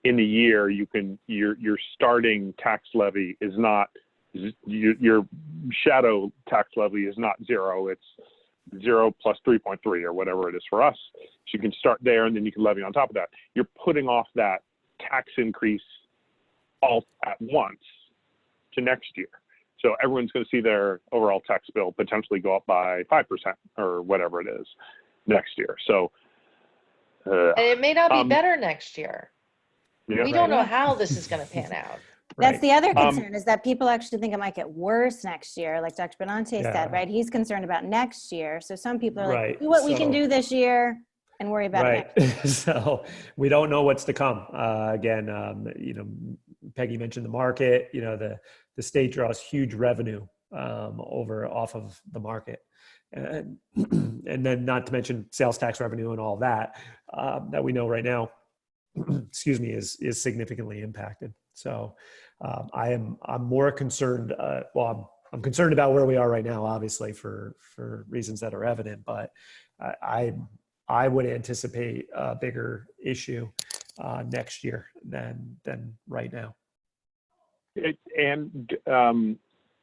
in the year, your starting tax levy is not, your shadow tax levy is not 0. It's 0 plus 3.3 or whatever it is for us. So you can start there and then you can levy on top of that. You're putting off that tax increase all at once to next year. So everyone's going to see their overall tax bill potentially go up by 5% or whatever it is next year. So And it may not be better next year. Yeah, We don't know how this is going to pan out. That's Right. the other concern, is that people actually think it might get worse next year, like Dr. Benante Yeah. said, right? He's concerned about next year. So some people are like, Right. do what we can So- do this year and worry about it next. Right. So we don't know what's to come. Again, Peggy mentioned the market. The state draws huge revenue off of the market, and then not to mention sales tax revenue and all that that we know right now. Excuse me, is significantly impacted. So I'm more concerned. I'm concerned about where we are right now, obviously for reasons that are evident, but I would anticipate a bigger issue next year than right now.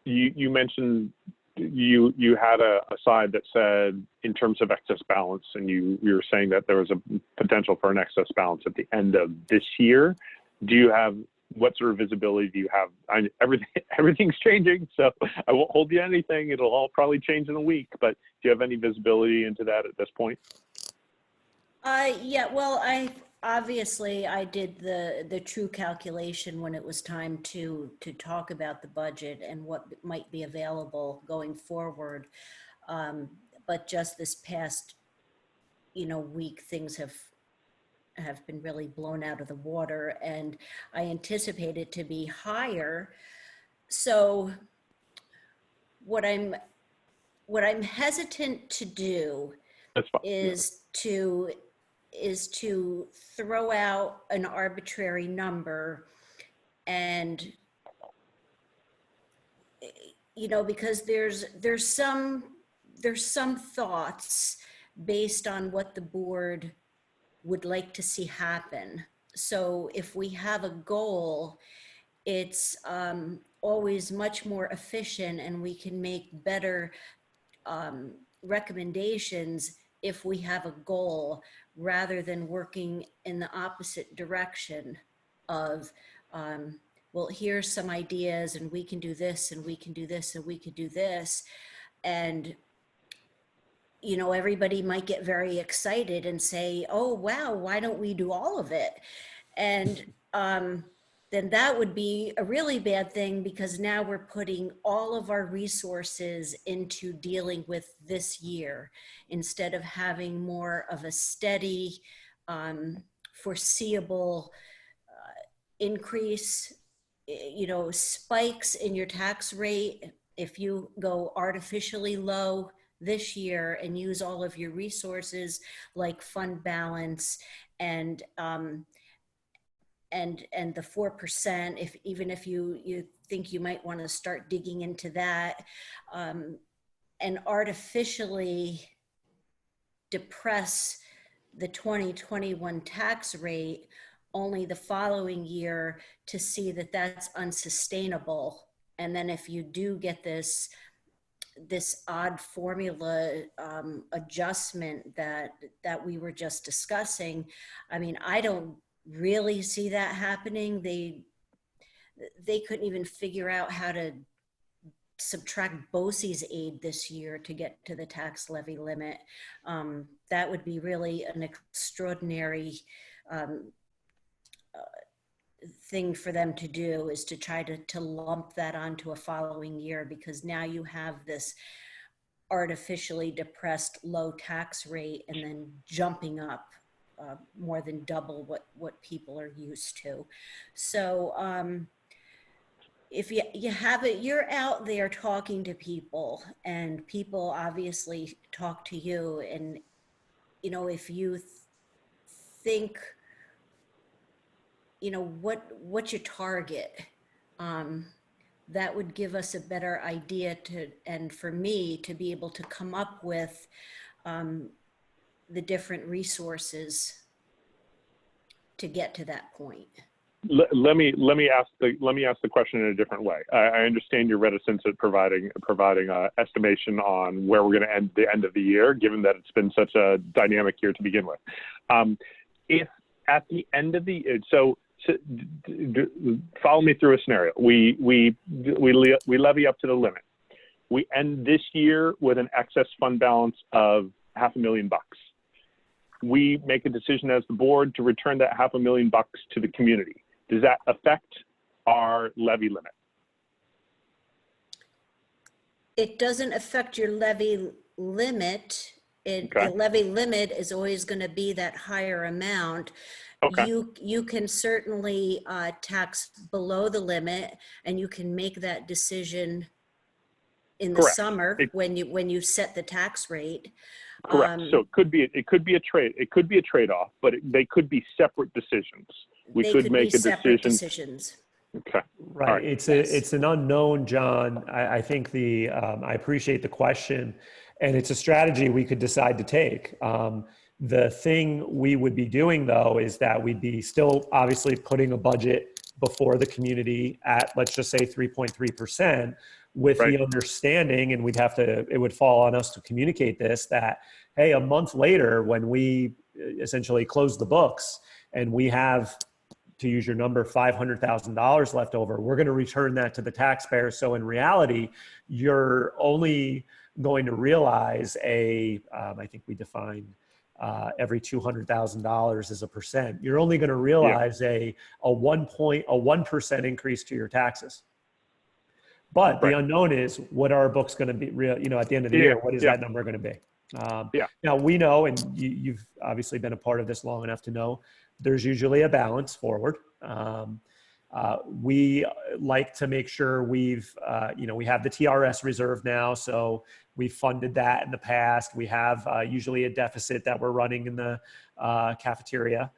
You mentioned you had a slide that said in terms of excess balance, and you were saying that there was a potential for an excess balance at the end of this year. What sort of visibility do you have? Everything's changing, so I won't hold you to anything. It'll all probably change in a week, but do you have any visibility into that at this point? Yeah, well, I did the true calculation when it was time to talk about the budget and what might be available going forward. But just this past, week, things have been really blown out of the water, and I anticipate it to be higher. So what I'm hesitant to do is to throw out an arbitrary number, and because there's some thoughts based on what the board would like to see happen. So if we have a goal, it's always much more efficient, and we can make better recommendations if we have a goal, rather than working in the opposite direction of, well, here's some ideas, and we can do this, and we can do this, and we could do this. And everybody might get very excited and say, oh, wow, why don't we do all of it? And then that would be a really bad thing, because now we're putting all of our resources into dealing with this year instead of having more of a steady, foreseeable increase. Spikes in your tax rate, if you go artificially low this year and use all of your resources like fund balance and the 4%, even if you think you might want to start digging into that, and artificially depress the 2021 tax rate only the following year to see that that's unsustainable. And then if you do get this odd formula adjustment that we were just discussing, I mean, I don't really see that happening. They couldn't even figure out how to subtract BOCES aid this year to get to the tax levy limit. That would be really an extraordinary thing for them to do, is to try to lump that onto a following year, because now you have this artificially depressed low tax rate and then jumping up more than double what people are used to. So if you have it, you're out there talking to people, and people obviously talk to you, and if you think, what's your target, that would give us a better idea and for me to be able to come up with the different resources to get to that point. Let me ask the question in a different way. I understand your reticence at providing estimation on where we're going to end the end of the year, given that it's been such a dynamic year to begin with. If at the end of the so follow me through a scenario. We levy up to the limit. We end this year with an excess fund balance of $500,000. We make a decision as the board to return that $500,000 to the community. Does that affect our levy limit? It doesn't affect your levy limit. Okay. A levy limit is always going to be that higher amount. Okay. You can certainly tax below the limit, and you can make that decision in the Correct. summer when you set the tax rate. Correct. So it could be a trade-off, but they could be separate decisions. We They could make be a separate decision. decisions. Okay. Right. All right. It's an unknown, John. I think I appreciate the question, and it's a strategy we could decide to take. The thing we would be doing, though, is that we'd be still obviously putting a budget before the community at, let's just say, 3.3%, with Right. the understanding, and it would fall on us to communicate this, that, hey, a month later, when we essentially close the books and we have, to use your number, $500,000 left over, we're going to return that to the taxpayer. So in reality, you're only going to realize I think we defined every $200,000 as a percent. You're only going to realize a 1% increase to your taxes. But the unknown is, what are our books going to be at the end of the year? What is that number going to be? Now we know, and you've obviously been a part of this long enough to know, there's usually a balance forward. We like to make sure we have the TRS reserve now, so we've funded that in the past. We have usually a deficit that we're running in the cafeteria.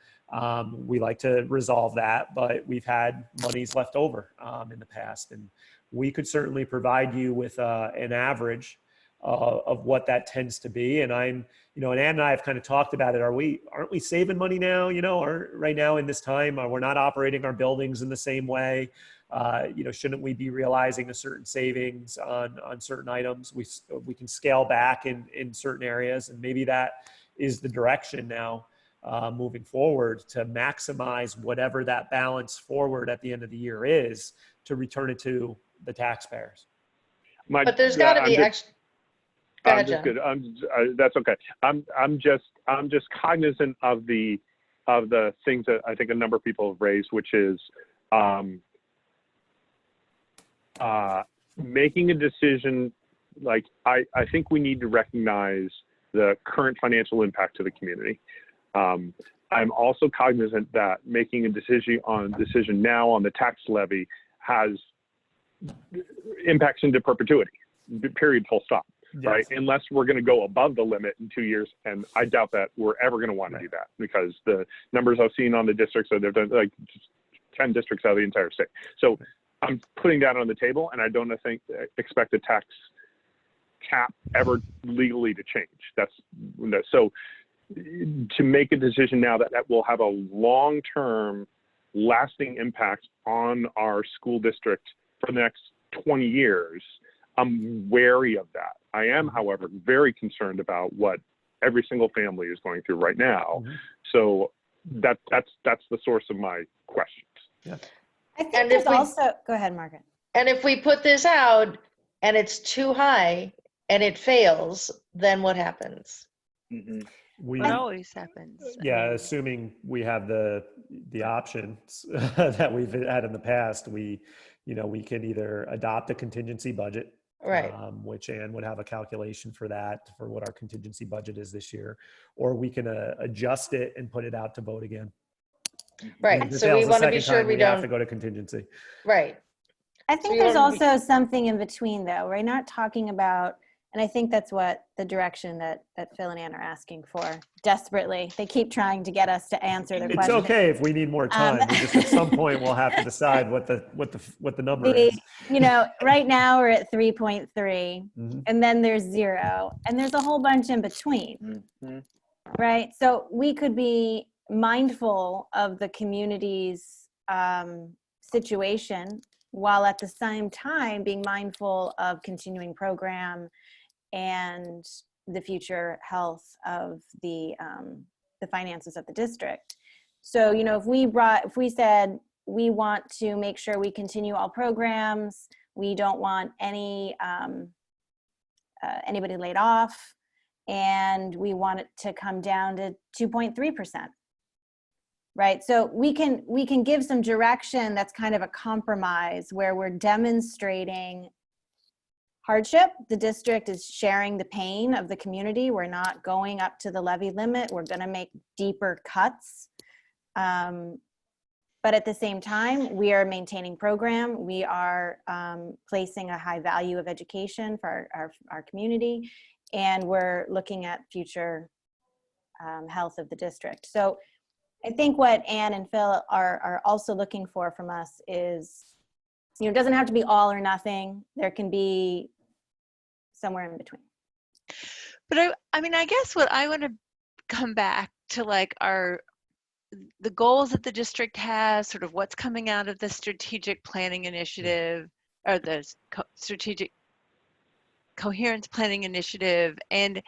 We like to resolve that, but we've had monies left over in the past, and we could certainly provide you with an average of what that tends to be. And and Ann and I have kind of talked about it. Aren't we saving money now? Right now in this time, we're not operating our buildings in the same way. Shouldn't we be realizing a certain savings on certain items? We can scale back in certain areas, and maybe that is the direction now moving forward, to maximize whatever that balance forward at the end of the year is, to return it to the taxpayers. But there's got to be extra. Go ahead, just John. good. That's okay. I'm just cognizant of the things that I think a number of people have raised, which is making a decision. Like, I think we need to recognize the current financial impact to the community. I'm also cognizant that making a decision now on the tax levy has impacts into perpetuity, period, full stop. Yes. Right? Unless we're going to go above the limit in 2 years. And I doubt that we're ever going to want to do that, because the numbers I've seen on the districts, they've done like 10 districts out of the entire state. So I'm putting that on the table, and I don't expect the tax cap ever legally to change. So to make a decision now that will have a long-term lasting impact on our school district for the next 20 years, I'm wary of that. I am, however, very concerned about what every single family is going through right now. Mm-hmm. So that's the source of my questions. Yeah. I think there's also, go ahead, Margaret. And if we put this out and it's too high and it fails, then what happens? Mm-hmm. What always happens. Yeah, assuming we have the options that we've had in the past, we can either adopt a contingency budget, right? Which Ann would have a calculation for that, for what our contingency budget is this year, or we can adjust it and put it out to vote again. Right. So we want to be sure we don't have to go to contingency. Right. I think there's also something in between, though. We're not talking about, and I think that's what the direction that Phil and Ann are asking for desperately. They keep trying to get us to answer their question. It's okay if we need more time. We just at some point we'll have to decide what the number is. Right now we're at 3.3, mm-hmm. and then there's 0, and there's a whole bunch in between, mm-hmm. right? So we could be mindful of the community's situation, while at the same time being mindful of continuing program and the future health of the finances of the district. So, if we said we want to make sure we continue all programs, we don't want anybody laid off, and we want it to come down to 2.3%, right? So we can give some direction that's kind of a compromise where we're demonstrating hardship. The district is sharing the pain of the community. We're not going up to the levy limit. We're going to make deeper cuts. But at the same time, we are maintaining program. We are placing a high value of education for our community, and we're looking at future health of the district. So I think what Ann and Phil are also looking for from us is, it doesn't have to be all or nothing. There can be somewhere in between. But I mean, I guess what I want to come back to, like, the goals that the district has, sort of what's coming out of the strategic planning initiative, or the strategic coherence planning initiative. And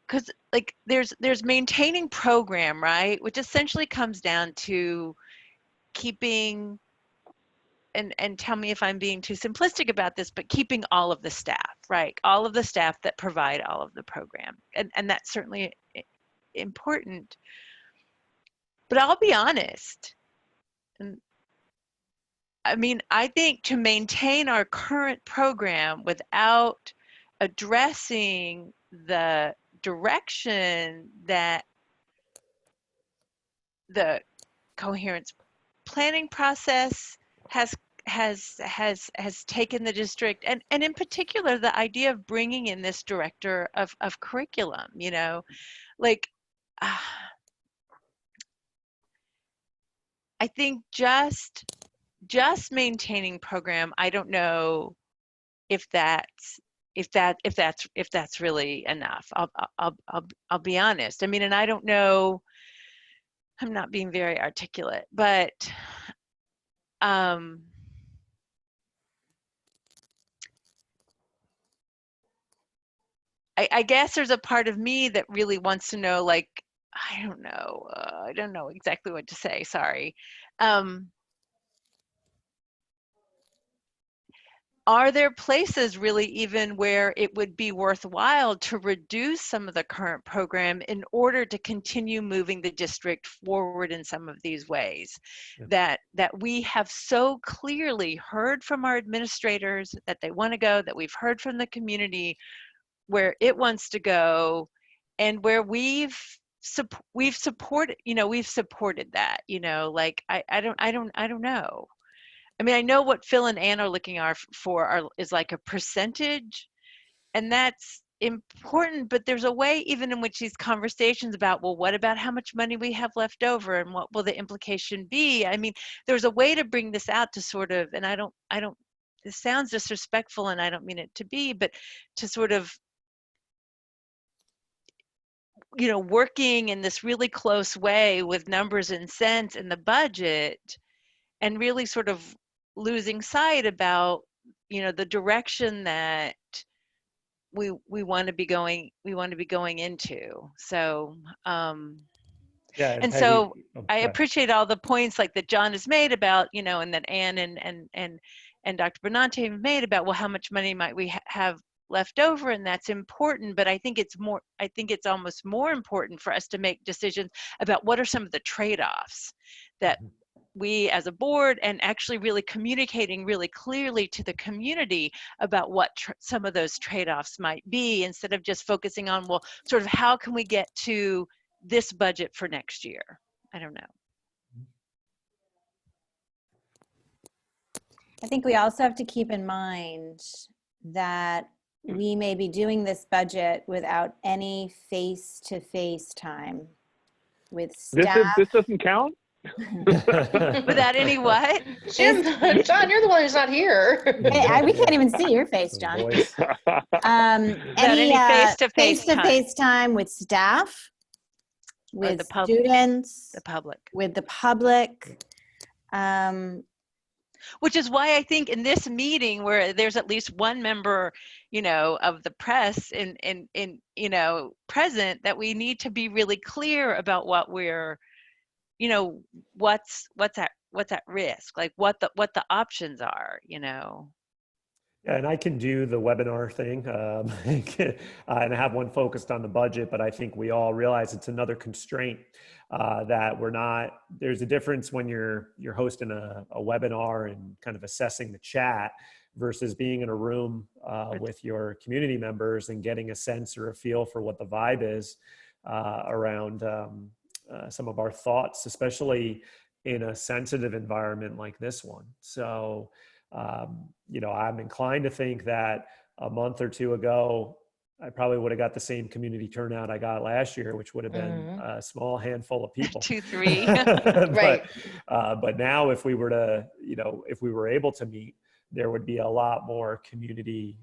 because, like, there's maintaining program, right, which essentially comes down to keeping, and tell me if I'm being too simplistic about this, but keeping all of the staff, right, all of the staff that provide all of the program, and that's certainly important. But I'll be honest, I mean, I think to maintain our current program without addressing the direction that the coherence planning process has taken the district, and in particular the idea of bringing in this director of curriculum, like, I think just maintaining program, I don't know if that's really enough. I'll be honest. I mean, and I don't know, I'm not being very articulate, but I guess there's a part of me that really wants to know, like, I don't know exactly what to say, sorry. Are there places really even where it would be worthwhile to reduce some of the current program in order to continue moving the district forward in some of these ways? Yeah. That we have so clearly heard from our administrators that they want to go, that we've heard from the community where it wants to go, and where we've supported that, like, I don't know. I mean, I know what Phil and Ann are looking for is like a percentage, and that's important, but there's a way even in which these conversations about, well, what about how much money we have left over and what will the implication be? I mean, there's a way to bring this out to sort of, and I don't, this sounds disrespectful and I don't mean it to be, but to sort of, working in this really close way with numbers and cents in the budget, and really sort of losing sight about, the direction that we want to be going into. So Yeah, and Peggy, so oh, I go ahead. appreciate all the points like that John has made about, and that Ann and Dr. Benante have made about, well, how much money might we have left over, and that's important. But I think it's almost more important for us to make decisions about what are some of the trade-offs that we as a board, and actually really communicating really clearly to the community about what some of those trade-offs might be, instead of just focusing on, well, sort of how can we get to this budget for next year? I don't know. I think we also have to keep in mind that we may be doing this budget without any face-to-face time with staff. This doesn't count? Without any what? Jim, John, you're the one who's not here. Hey, we can't even see your face, John. Any face-to-face time with staff, with the public, students, the public, with the public. Which is why I think in this meeting, where there's at least one member, of the press in present, that we need to be really clear about what we're, what's at risk, like what the options are, Yeah, and I can do the webinar thing and have one focused on the budget, but I think we all realize it's another constraint that we're not, there's a difference when you're hosting a webinar and kind of assessing the chat versus being in a room with your community members and getting a sense or a feel for what the vibe is around some of our thoughts, especially in a sensitive environment like this one. So, I'm inclined to think that a month or two ago, I probably would have got the same community turnout I got last year, which would have been a small handful of people. 2, 3. Right. But now if we were to, if we were able to meet, there would be a lot more community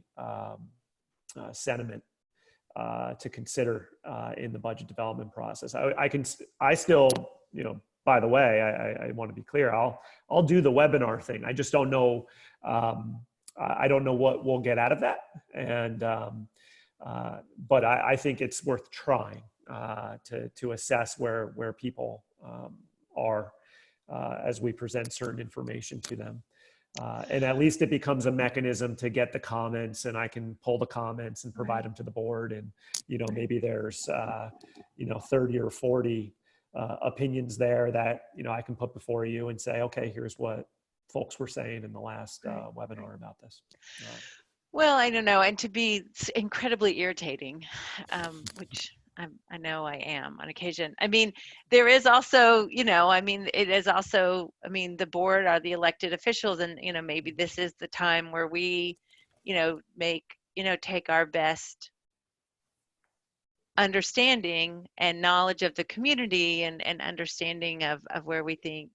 sentiment to consider in the budget development process. I still, by the way, I want to be clear, I'll do the webinar thing. I just don't know, I don't know what we'll get out of that. And, but I think it's worth trying to assess where people are as we present certain information to them. And at least it becomes a mechanism to get the comments, and I can pull the comments and provide them to the board. And, maybe there's, 30 or 40 opinions there that, I can put before you and say, okay, here's what folks were saying in the last webinar about this. Well, I don't know. And to be incredibly irritating, which I know I am on occasion. I mean, there is also, it is also, the board are the elected officials, and, maybe this is the time where we, take our best understanding and knowledge of the community and understanding of where we think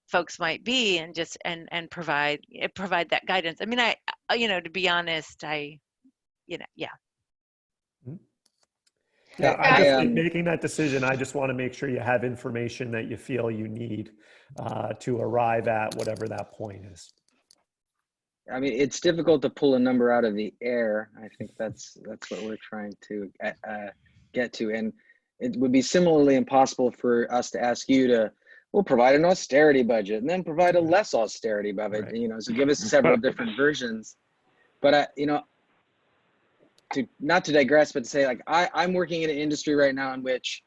folks might be, and just and provide that guidance. I mean, to be honest, yeah. Yeah, I just in making that decision, I just want to make sure you have information that you feel you need to arrive at whatever that point is. I mean, it's difficult to pull a number out of the air. I think that's what we're trying to get to, and it would be similarly impossible for us to ask you to, we'll provide an austerity budget and then provide a less austerity budget. Right. So give us several different versions. But not to digress, but to say, like, I'm working in an industry right now in which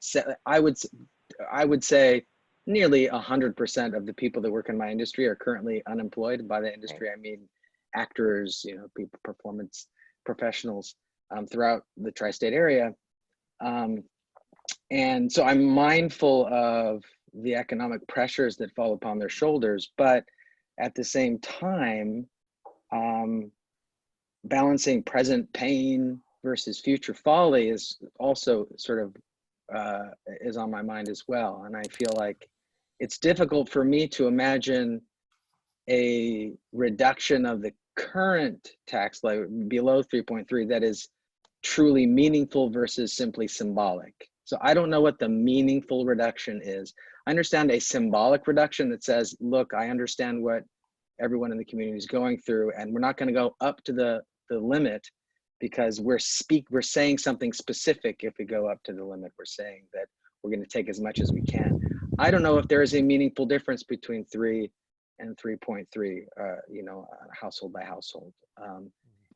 I would say nearly 100% of the people that work in my industry are currently unemployed. By the industry, I mean actors, people, performance professionals throughout the tri-state area. And so I'm mindful of the economic pressures that fall upon their shoulders, but at the same time, balancing present pain versus future folly is also sort of is on my mind as well. And I feel like it's difficult for me to imagine a reduction of the current tax level below 3.3 that is truly meaningful versus simply symbolic. So I don't know what the meaningful reduction is. I understand a symbolic reduction that says, look, I understand what everyone in the community is going through, and we're not going to go up to the limit because we're saying something specific. If we go up to the limit, we're saying that we're going to take as much as we can. I don't know if there is a meaningful difference between 3 and 3.3, household by household.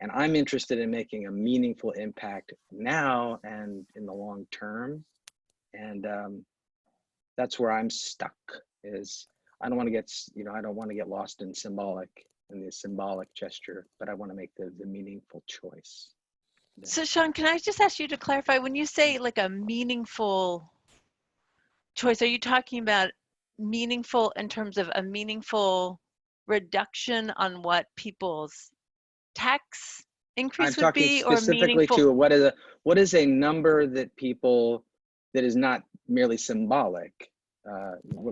And I'm interested in making a meaningful impact now and in the long term. And that's where I'm stuck, is I don't want to get lost in the symbolic gesture, but I want to make the meaningful choice. So Sean, can I just ask you to clarify, when you say like a meaningful choice, are you talking about meaningful in terms of a meaningful reduction on what people's tax increase would be, or specifically meaningful to what is a number that is not merely symbolic,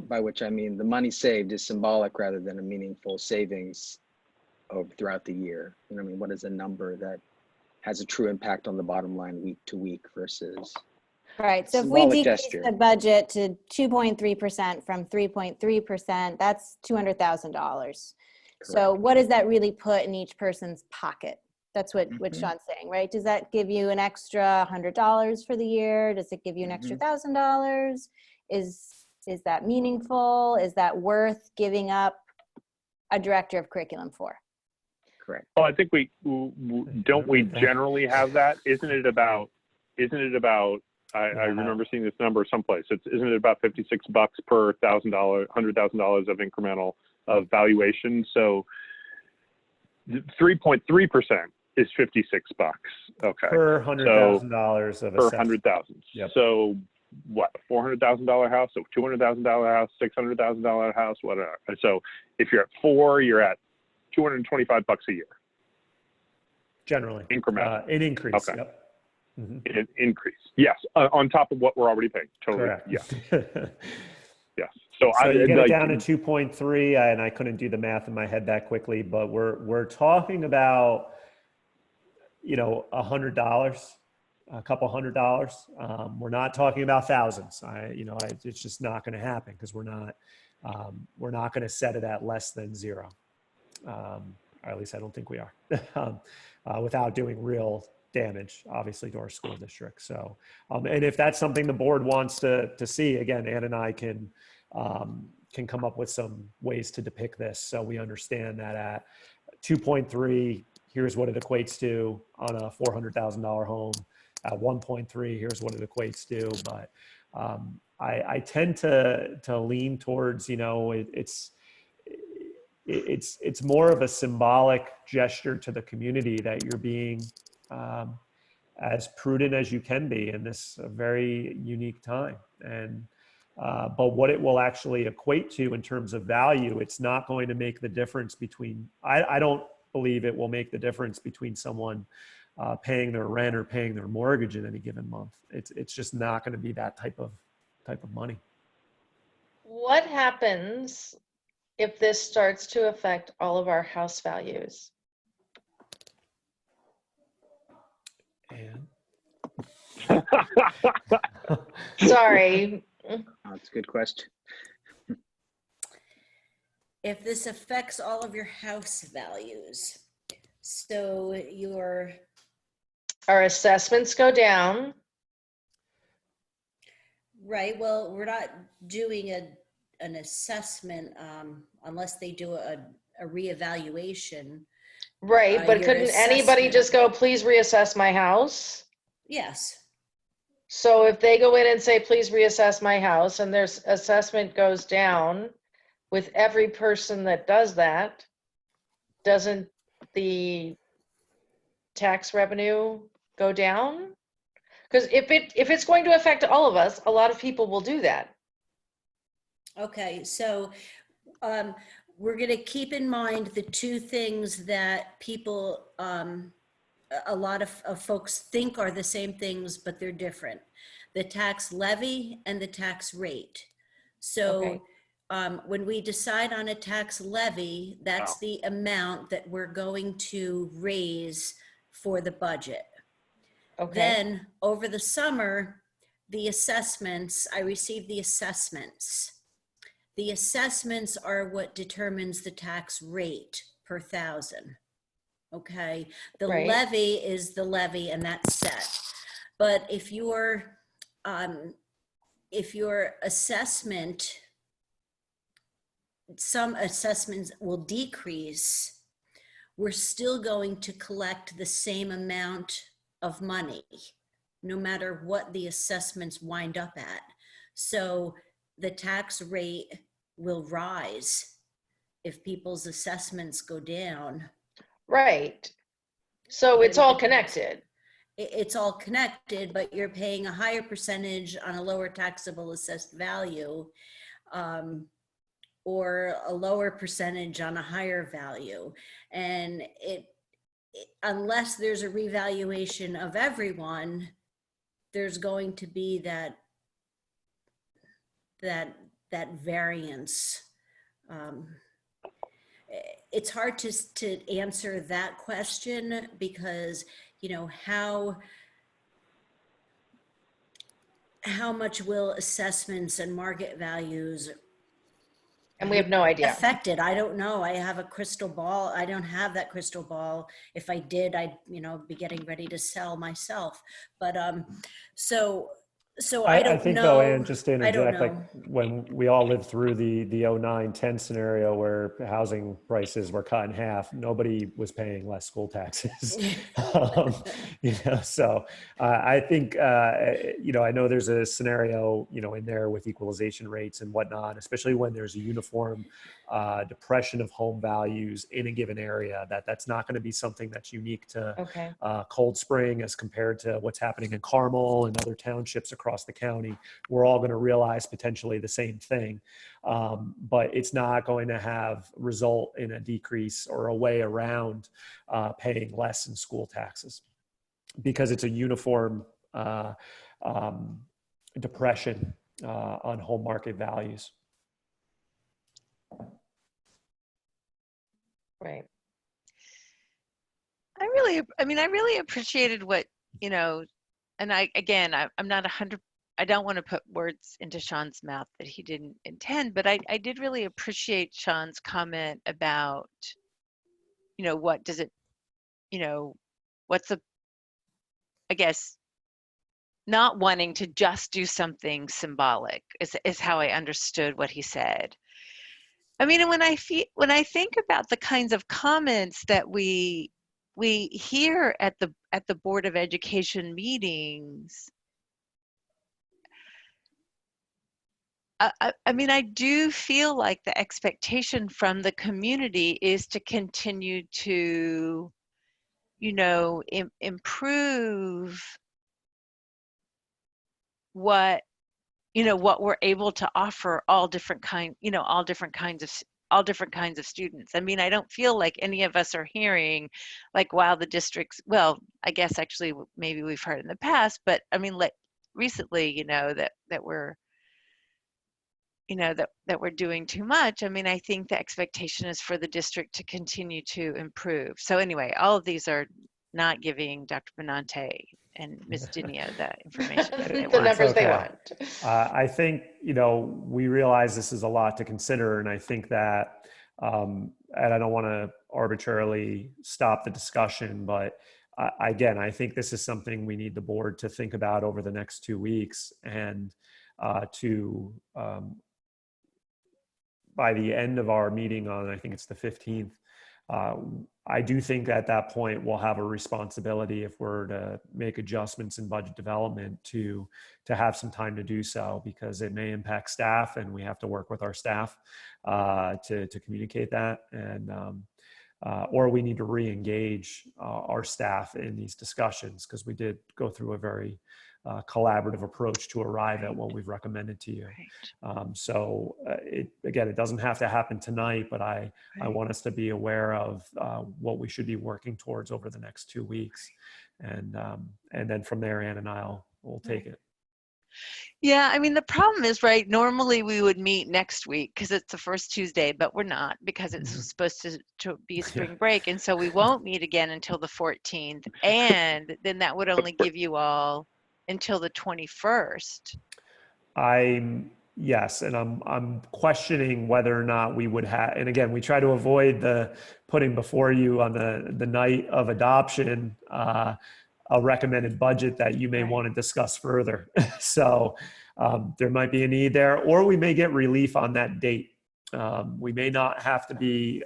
by which I mean the money saved is symbolic rather than a meaningful savings throughout the year. What is a number that has a true impact on the bottom line week to week versus right? So if we decrease the budget to 2.3% from 3.3%, that's $200,000. So what does that really put in each person's pocket? That's what Sean's saying, right? Does that give you an extra $100 for the year? Does it give you an extra $1,000? Is that meaningful? Is that worth giving up a director of curriculum for? correct. Well, I think don't we generally have that? Isn't it about, I remember seeing this number someplace. Isn't it about $56 per $100,000 of incremental of valuation? So 3.3% is $56. Okay. Per $100,000 of per assessment. 100,000. Yep. So what? $400,000 house, so $200,000 house, $600,000 house, whatever. So if you're at 4, you're at $225 a year. Generally. Incremental. An increase. Okay. Yep. Mhm. An increase. Yes. On top of what we're already paying. Totally. Correct. Yes. Yes. So, So you get it like, down to 2.3, and I couldn't do the math in my head that quickly, but we're talking about, $100, a couple $100. We're not talking about thousands. It's just not going to happen because we're not going to set it at less than 0. Or at least I don't think we are, without doing real damage, obviously, to our school district. So, and if that's something the board wants to see, again, Ann and I can come up with some ways to depict this. So we understand that at 2.3, here's what it equates to on a $400,000 home. At 1.3, here's what it equates to. But I tend to lean towards, it's more of a symbolic gesture to the community that you're being as prudent as you can be in this very unique time. And but what it will actually equate to in terms of value, it's not going to make the difference between, I don't believe it will make the difference between someone paying their rent or paying their mortgage in any given month. It's just not going to be that type of money. What happens if this starts to affect all of our house values? And Sorry. Oh, that's a good question. If this affects all of your house values, so Our assessments go down. right, well, we're not doing an assessment unless they do a reevaluation. Right, but Your couldn't anybody assessment. just go, please reassess my house? Yes. So if they go in and say, please reassess my house, and their assessment goes down, with every person that does that, doesn't the tax revenue go down? Because if it's going to affect all of us, a lot of people will do that. Okay, so we're going to keep in mind the two things that people, a lot of folks think are the same things, but they're different. The tax levy and the tax rate. So Okay. When we decide on a tax levy, that's the amount that we're going to raise for the budget. Okay. Then over the summer, the assessments, I received the assessments. The assessments are what determines the tax rate per thousand. Okay, the Right. levy is the levy and that's set. But if your assessment, some assessments will decrease, we're still going to collect the same amount of money, no matter what the assessments wind up at. So the tax rate will rise if people's assessments go down. Right. So it's all connected. It's all connected, but you're paying a higher percentage on a lower taxable assessed value, or a lower percentage on a higher value. And unless there's a revaluation of everyone, there's going to be that variance. It's hard to answer that question because, how much will assessments and market values And we have no idea. affected? I don't know. I have a crystal ball. I don't have that crystal ball. If I did, I'd be getting ready to sell myself. But so So I I don't think know. though, Ann, just to I don't interject, like know. when we all lived through the 09-10 scenario where housing prices were cut in half, nobody was paying less school taxes. um, so I think, I know there's a scenario, in there with equalization rates and whatnot, especially when there's a uniform depression of home values in a given area, that's not going to be something that's unique to Okay. Cold Spring as compared to what's happening in Carmel and other townships across the county. We're all going to realize potentially the same thing, but it's not going to result in a decrease or a way around paying less in school taxes because it's a uniform depression on home market values. Right. I really appreciated what, and I'm not 100, I don't want to put words into Sean's mouth that he didn't intend, but I did really appreciate Sean's comment about, what does it, what's the, I guess, not wanting to just do something symbolic is how I understood what he said. I mean, and when I think about the kinds of comments that we hear at the Board of Education meetings, I do feel like the expectation from the community is to continue to, improve what we're able to offer all different kinds of students. I mean, I don't feel like any of us are hearing like, wow, the districts, well, I guess actually maybe we've heard in the past, but I mean, recently, that we're, that we're doing too much. I mean, I think the expectation is for the district to continue to improve. So anyway, all of these are not giving Dr. Benante and Ms. Dinia the information that they The want. numbers they okay. want. I think, we realize this is a lot to consider. And I think that, and I don't want to arbitrarily stop the discussion, but again, I think this is something we need the board to think about over the next 2 weeks and by the end of our meeting on, I think it's the 15th, I do think at that point we'll have a responsibility if we're to make adjustments in budget development to have some time to do so, because it may impact staff and we have to work with our staff to communicate that, and or we need to re-engage our staff in these discussions, because we did go through a very collaborative approach to arrive at what we've recommended to you. So it doesn't have to happen tonight, but I want us to be aware of what we should be working towards over the next 2 weeks. And then from there, Ann and will take it. Yeah, I mean, the problem is, right, normally we would meet next week because it's the first Tuesday, but we're not, because it's supposed to be spring break. And so we won't meet again until the 14th. And then that would only give you all until the 21st. Yes, and I'm questioning whether or not we would have, and again, we try to avoid the putting before you on the night of adoption a recommended budget that you may want to discuss further. So there might be a need there, or we may get relief on that date. We may not have to be,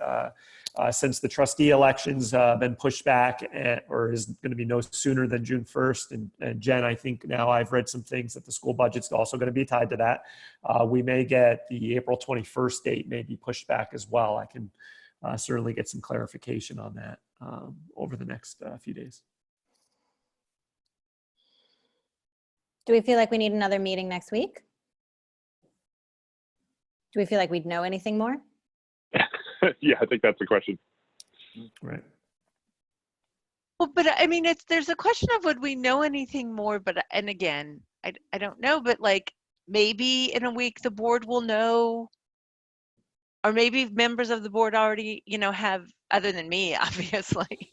since the trustee election's been pushed back or is going to be no sooner than June 1st. And Jen, I think now I've read some things that the school budget's also going to be tied to that. We may get the April 21st date may be pushed back as well. I can certainly get some clarification on that over the next few days. Do we feel like we need another meeting next week? Do we feel like we'd know anything more? Yeah, I think that's the question. Right. Well, but I mean, there's a question of would we know anything more, but, and again, I don't know, but like maybe in a week the board will know, or maybe members of the board already, have, other than me, obviously,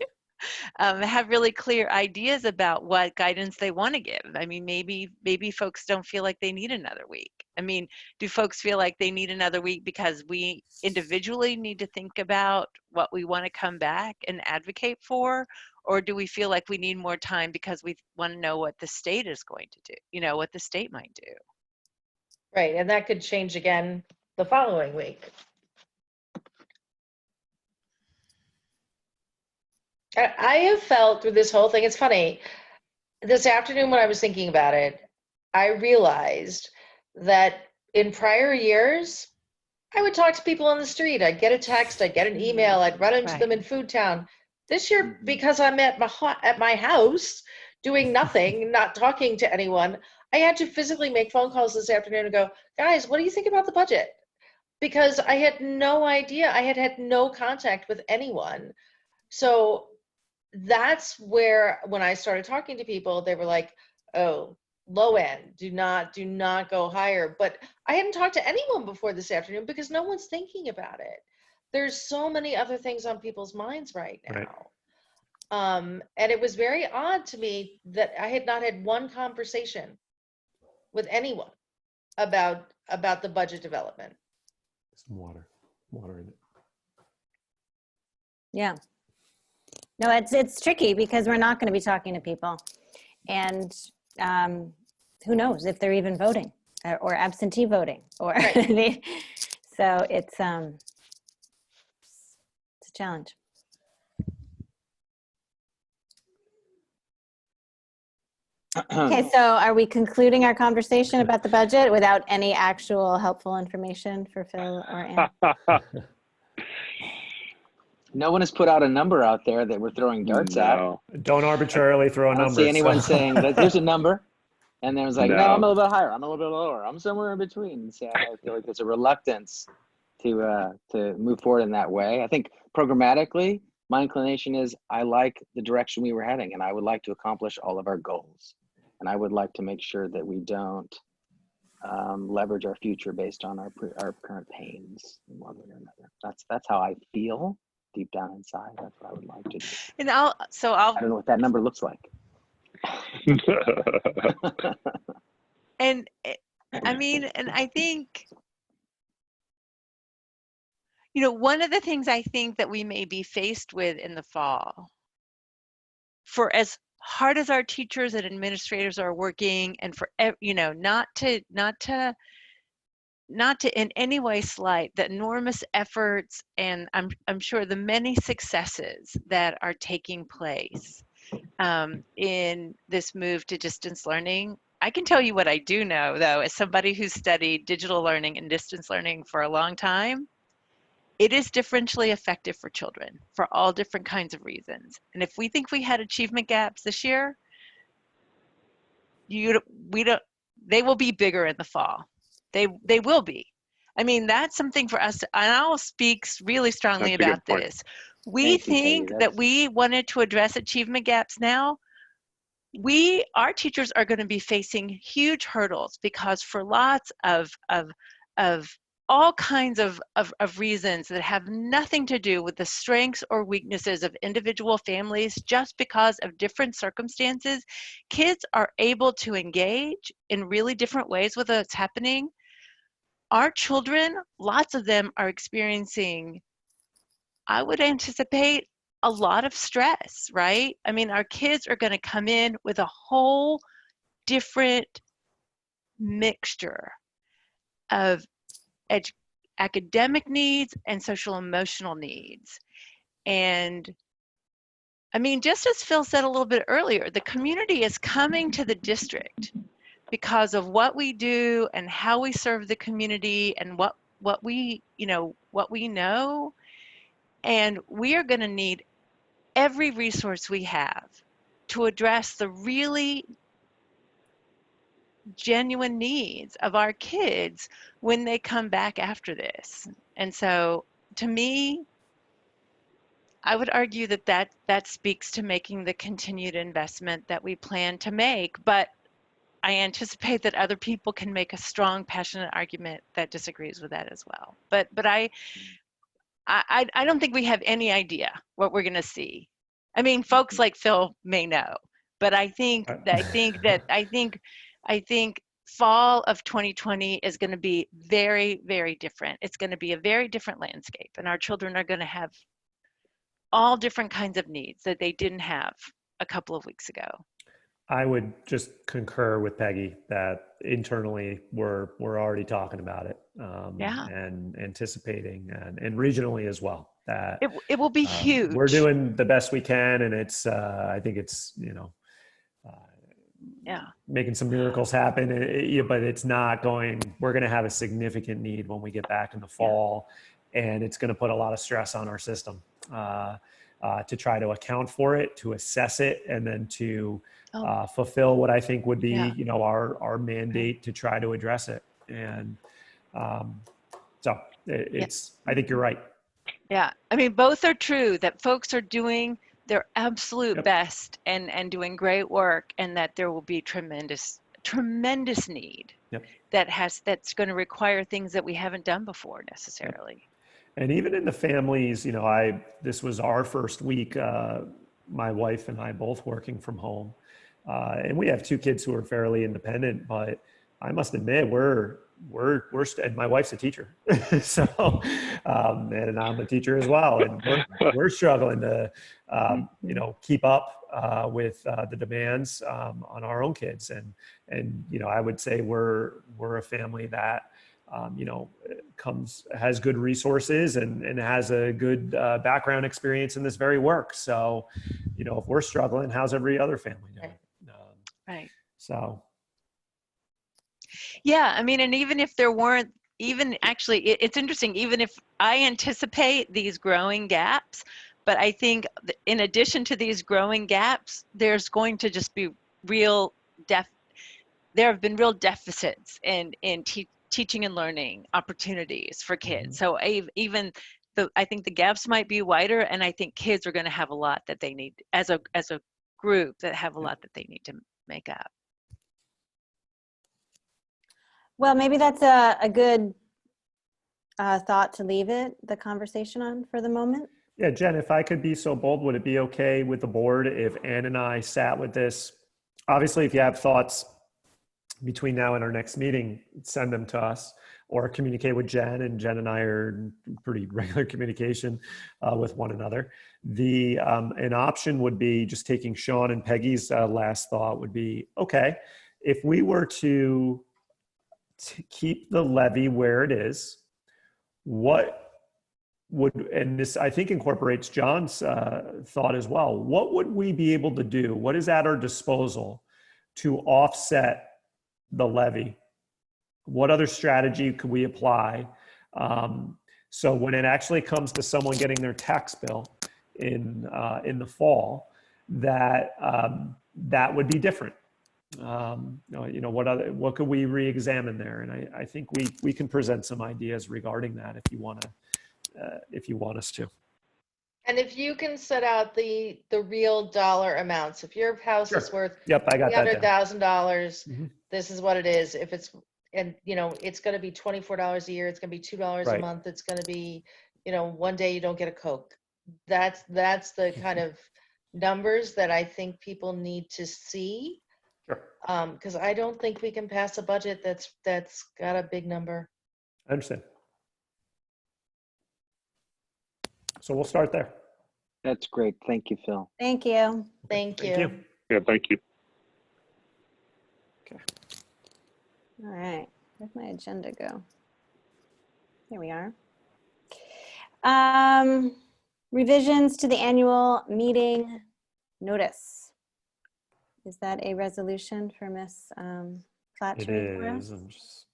have really clear ideas about what guidance they want to give. I mean, maybe folks don't feel like they need another week. I mean, do folks feel like they need another week because we individually need to think about what we want to come back and advocate for? Or do we feel like we need more time because we want to know what the state is going to do, you know, what the state might do? Right, and that could change again the following week. I have felt through this whole thing, it's funny, this afternoon when I was thinking about it, I realized that in prior years, I would talk to people on the street. I'd get a text, I'd get an email, I'd run into them in Food Town. This year, because I'm at my house doing nothing, not talking to anyone, I had to physically make phone calls this afternoon and go, guys, what do you think about the budget? Because I had no idea. I had had no contact with anyone. So that's where, when I started talking to people, they were like, oh, low end, do not go higher. But I hadn't talked to anyone before this afternoon because no one's thinking about it. There's so many other things on people's minds right now. And it was very odd to me that I had not had one conversation with anyone about the budget development. Some water in it. Yeah. No, it's tricky because we're not going to be talking to people, and who knows if they're even voting or absentee voting, or so it's a challenge. Okay, so are we concluding our conversation about the budget without any actual helpful information for Phil or Anne? No one has put out a number out there that we're throwing darts at. Don't arbitrarily throw a I don't number. see anyone so. saying that here's a number. And then it was like, no, No. I'm a little bit higher. I'm a little bit lower. I'm somewhere in between. So I feel like there's a reluctance to move forward in that way. I think programmatically, my inclination is I like the direction we were heading, and I would like to accomplish all of our goals. And I would like to make sure that we don't leverage our future based on our current pains in one way or another. That's how I feel deep down inside. That's what I would like to do. And I don't know what that number looks like. And I mean, and I think, you know, one of the things I think that we may be faced with in the fall, for as hard as our teachers and administrators are working, and for, you know, not to in any way slight the enormous efforts and I'm sure the many successes that are taking place in this move to distance learning. I can tell you what I do know, though, as somebody who's studied digital learning and distance learning for a long time, it is differentially effective for children for all different kinds of reasons. And if we think we had achievement gaps this year, they will be bigger in the fall. They will be. I mean, that's something for us, and I'll speak really strongly about this. We think that we wanted to address achievement gaps now. Our teachers are going to be facing huge hurdles because for lots of all kinds of reasons that have nothing to do with the strengths or weaknesses of individual families, just because of different circumstances, kids are able to engage in really different ways with what's happening. Our children, lots of them are experiencing, I would anticipate, a lot of stress, right? I mean, our kids are going to come in with a whole different mixture of academic needs and social emotional needs. And I mean, just as Phil said a little bit earlier, the community is coming to the district because of what we do and how we serve the community and what we know. And we are going to need every resource we have to address the really genuine needs of our kids when they come back after this. And so to me, I would argue that speaks to making the continued investment that we plan to make, but I anticipate that other people can make a strong, passionate argument that disagrees with that as well. But I don't think we have any idea what we're going to see. I mean, folks like Phil may know, but I think fall of 2020 is going to be very, very different. It's going to be a very different landscape, and our children are going to have all different kinds of needs that they didn't have a couple of weeks ago. I would just concur with Peggy that internally we're already talking about it, Yeah. and anticipating, and regionally as well. That It will be huge. we're doing the best we can, and it's I think it's Yeah. making some miracles happen, but it's not going. We're going to have a significant need when we get back in the fall, and it's going to put a lot of stress on our system to try to account for it, to assess it, and then to fulfill what I think would be, our mandate to try to address it. And so it's, I think you're right. Yeah. I mean, both are true, that folks are doing their absolute best and doing great work, and that there will be tremendous need that's going to require things that we haven't done before necessarily. And even in the families, this was our first week, my wife and I both working from home. And we have two kids who are fairly independent, but I must admit, and my wife's a teacher. So, and I'm a teacher as well. And we're struggling to, keep up with the demands on our own kids. And I would say we're a family that, has good resources and has a good background experience in this very work. So, if we're struggling, how's every other family doing? Right. So. Yeah, I mean, and even if there weren't, it's interesting, even if I anticipate these growing gaps, but I think in addition to these growing gaps, there's going to just be there have been real deficits in teaching and learning opportunities for kids. So I think the gaps might be wider, and I think kids are going to have a lot that they need as a group that have a lot that they need to make up. Well, maybe that's a good thought to leave the conversation on for the moment. Yeah, Jen, if I could be so bold, would it be okay with the board if Ann and I sat with this? Obviously, if you have thoughts between now and our next meeting, send them to us or communicate with Jen, and Jen and I are in pretty regular communication with one another. An option would be just taking Sean and Peggy's last thought would be, okay, if we were to keep the levy where it is, and this I think incorporates John's thought as well, what would we be able to do? What is at our disposal to offset the levy? What other strategy could we apply? So when it actually comes to someone getting their tax bill in the fall, that would be different. What could we re-examine there? And I think we can present some ideas regarding that if you want us to. And if you can set out the real dollar amounts, if your house is worth I got that down. $300,000, this is what it is. If it's, and it's going to be $24 a year, it's going to be $2 a month, it's going to be, one day you don't get a Coke. That's the kind of numbers that I think people need to see. Because I don't think we can pass a budget that's got a big number. I understand. So we'll start there. That's great. Thank you, Phil. Thank you. Thank you. Yeah, thank you. Okay. All right. Where'd my agenda go? Here we are. Revisions to the annual meeting notice. Is that a resolution for Ms. Platt to read for us? I'm just,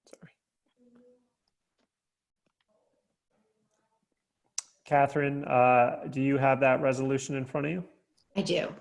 sorry. Catherine, do you have that resolution in front of you? I do.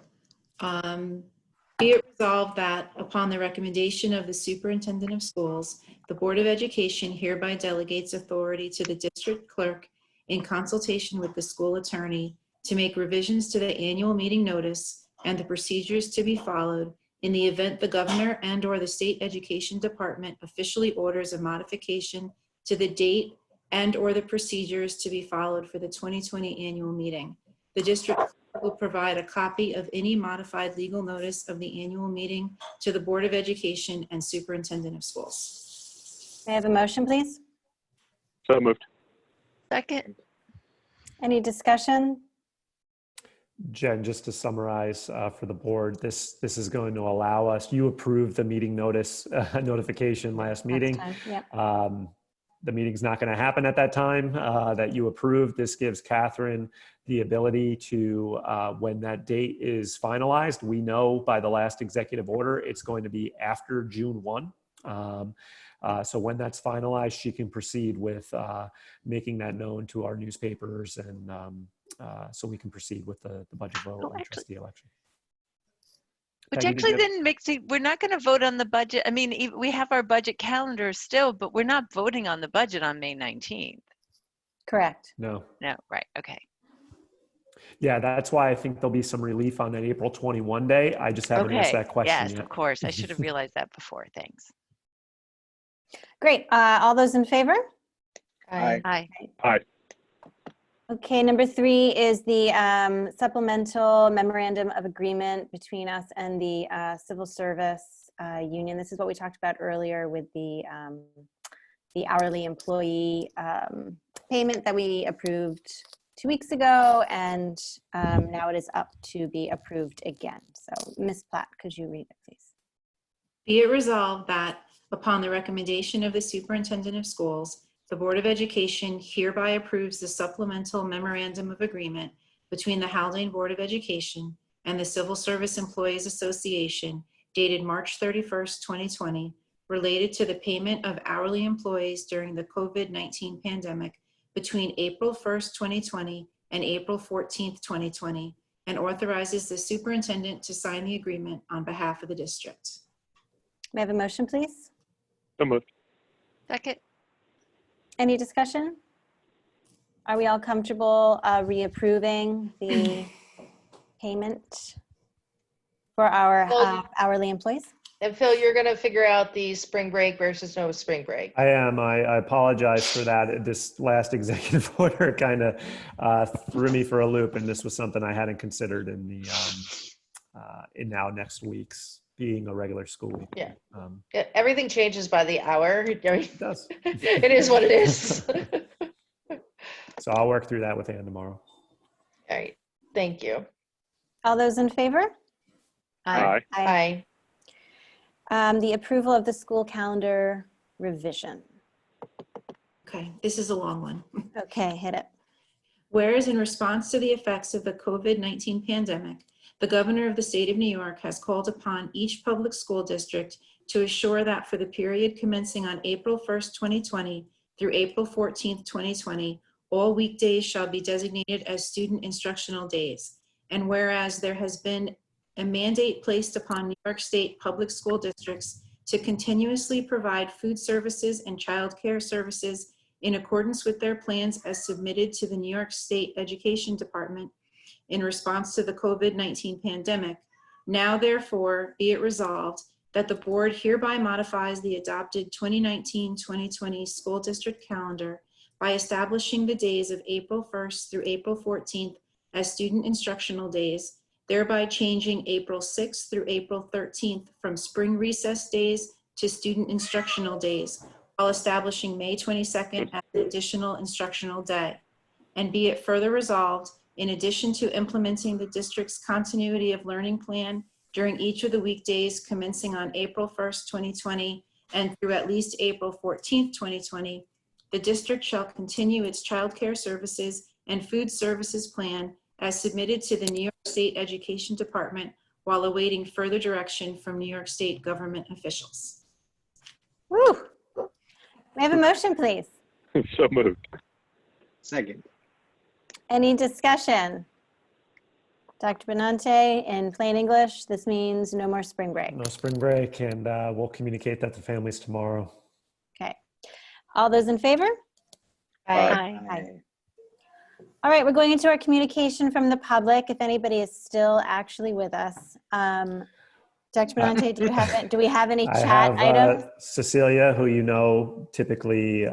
Be it resolved that upon the recommendation of the Superintendent of Schools, the Board of Education hereby delegates authority to the District Clerk in consultation with the school attorney to make revisions to the annual meeting notice and the procedures to be followed in the event the governor and/or the state education department officially orders a modification to the date and/or the procedures to be followed for the 2020 annual meeting. The district will provide a copy of any modified legal notice of the annual meeting to the Board of Education and Superintendent of Schools. May I have a motion, please? So moved. Second. Any discussion? Jen, just to summarize for the board, this is going to allow us, you approved the meeting notice notification last meeting. Next time, yep. The meeting's not going to happen at that time that you approved. This gives Catherine the ability to, when that date is finalized, we know by the last executive order, it's going to be after June 1. So when that's finalized, she can proceed with making that known to our newspapers, and so we can proceed with the budget vote and trustee election. Which Peggy, actually did you have- then makes it, we're not going to vote on the budget. I mean, we have our budget calendar still, but we're not voting on the budget on May 19th. Correct. No. No, right, okay. Yeah, that's why I think there'll be some relief on that April 21 day. I just haven't asked that question Yes, yet. of course. I should have realized that before. Thanks. Great. All those in favor? Aye. Aye. Aye. Okay, number 3 is the supplemental memorandum of agreement between us and the civil service union. This is what we talked about earlier with the hourly employee payment that we approved 2 weeks ago, and now it is up to be approved again. So, Ms. Platt, could you read it, please? Be it resolved that upon the recommendation of the Superintendent of Schools, the Board of Education hereby approves the supplemental memorandum of agreement between the Haldane Board of Education and the Civil Service Employees Association dated March 31st, 2020, related to the payment of hourly employees during the COVID-19 pandemic between April 1st, 2020 and April 14th, 2020, and authorizes the superintendent to sign the agreement on behalf of the district. May I have a motion, please? So moved. Second. Any discussion? Are we all comfortable reapproving the payment for our Well, hourly employees? And Phil, you're going to figure out the spring break versus no spring break. I am. I apologize for that. This last executive order kind of threw me for a loop, and this was something I hadn't considered in the in now next week's being a regular school week. Yeah. Yeah, Everything changes by the hour. I mean, it does. it is what it is. So I'll work through that with Ann tomorrow. All right. Thank you. All those in favor? Aye. Aye. The approval of the school calendar revision. Okay, this is a long one. Okay, hit it. Whereas in response to the effects of the COVID-19 pandemic, the governor of the state of New York has called upon each public school district to assure that for the period commencing on April 1st, 2020 through April 14th, 2020, all weekdays shall be designated as student instructional days. And whereas there has been a mandate placed upon New York State public school districts to continuously provide food services and childcare services in accordance with their plans as submitted to the New York State Education Department in response to the COVID-19 pandemic, now therefore be it resolved that the board hereby modifies the adopted 2019-2020 school district calendar by establishing the days of April 1st through April 14th as student instructional days, thereby changing April 6th through April 13th from spring recess days to student instructional days, while establishing May 22nd as an additional instructional day. And be it further resolved, in addition to implementing the district's continuity of learning plan during each of the weekdays commencing on April 1st, 2020, and through at least April 14th, 2020, the district shall continue its childcare services and food services plan as submitted to the New York State Education Department while awaiting further direction from New York State government officials. Woo! May I have a motion, please? So moved. Second. Any discussion? Dr. Benante, in plain English, this means no more spring break. No spring break, and we'll communicate that to families tomorrow. Okay. All those in favor? Aye. Aye. All right, we're going into our communication from the public. If anybody is still actually with us. Dr. Benante, do we have any I chat have items? Cecilia, who you know typically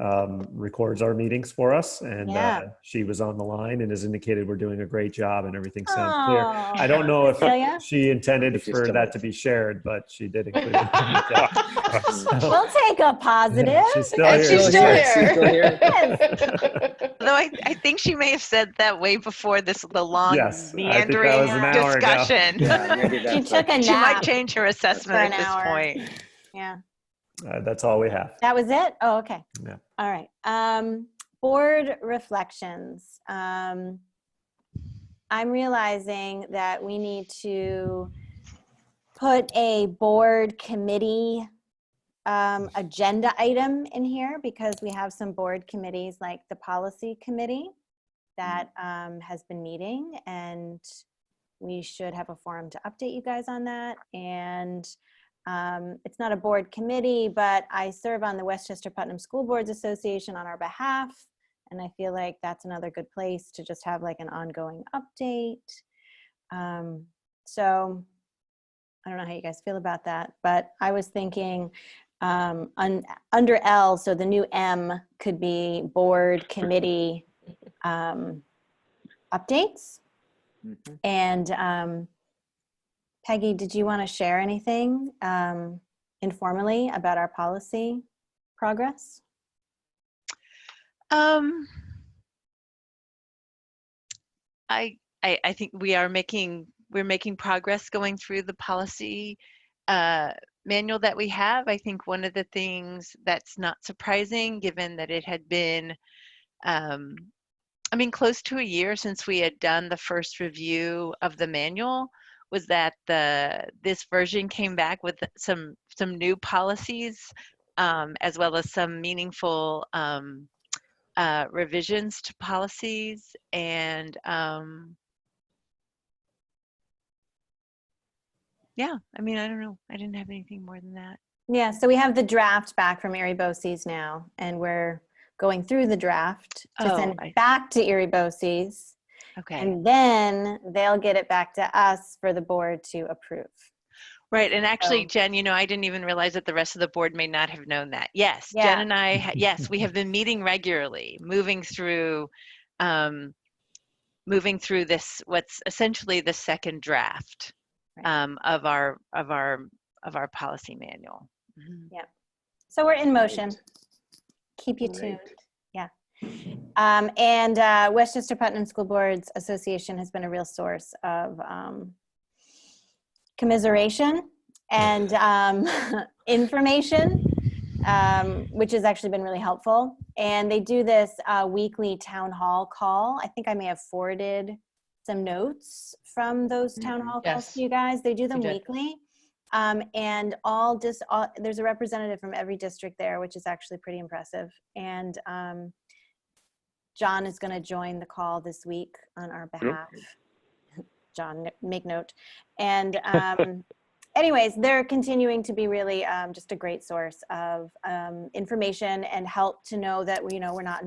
records our meetings for us, and Yeah. she was on the line and has indicated we're doing a great job and everything sounds clear. Aw. I don't know if Cecilia? she intended If she's for still that with to be shared, but she did include it. So, We'll take a positive. she's still And here. she's still She's still here. Yes. Although I think she may have said that way before the long Yes, I think that meandering was an hour ago. discussion. Yeah, maybe She that's took a She might nap change her for assessment an at this hour. point. Yeah. That's all we have. That was it? Oh, okay. Yeah. All right. Board reflections. I'm realizing that we need to put a board committee agenda item in here because we have some board committees like the policy committee that has been meeting, and we should have a forum to update you guys on that. And it's not a board committee, but I serve on the Westchester Putnam School Boards Association on our behalf. And I feel like that's another good place to just have like an ongoing update. So I don't know how you guys feel about that, but I was thinking under L, so the new M could be board committee updates. And Peggy, did you want to share anything informally about our policy progress? I think we're making progress going through the policy manual that we have. I think one of the things that's not surprising, given that it had been close to a year since we had done the first review of the manual, was that this version came back with some new policies, as well as some meaningful revisions to policies. And yeah, I don't know. I didn't have anything more than that. Yeah, so we have the draft back from Erie BOCES now, and we're going through the draft to send it back to Erie BOCES. Okay. And then they'll get it back to us for the board to approve. Right. And actually, Jen, I didn't even realize that the rest of the board may not have known that. Yes, Yeah. Jen and I, yes, we have been meeting regularly, moving through this, what's essentially the second draft of our policy manual. Mm-hmm. Yeah. So we're in motion. Keep you tuned. Yeah. And Westchester Putnam School Boards Association has been a real source of commiseration and information, which has actually been really helpful. And they do this weekly town hall call. I think I may have forwarded some notes from those town hall calls to you guys. They do them weekly. And there's a representative from every district there, which is actually pretty impressive. And John is going to join the call this week on our behalf. Yep. John, make note. And anyways, they're continuing to be really just a great source of information and help to know that we're not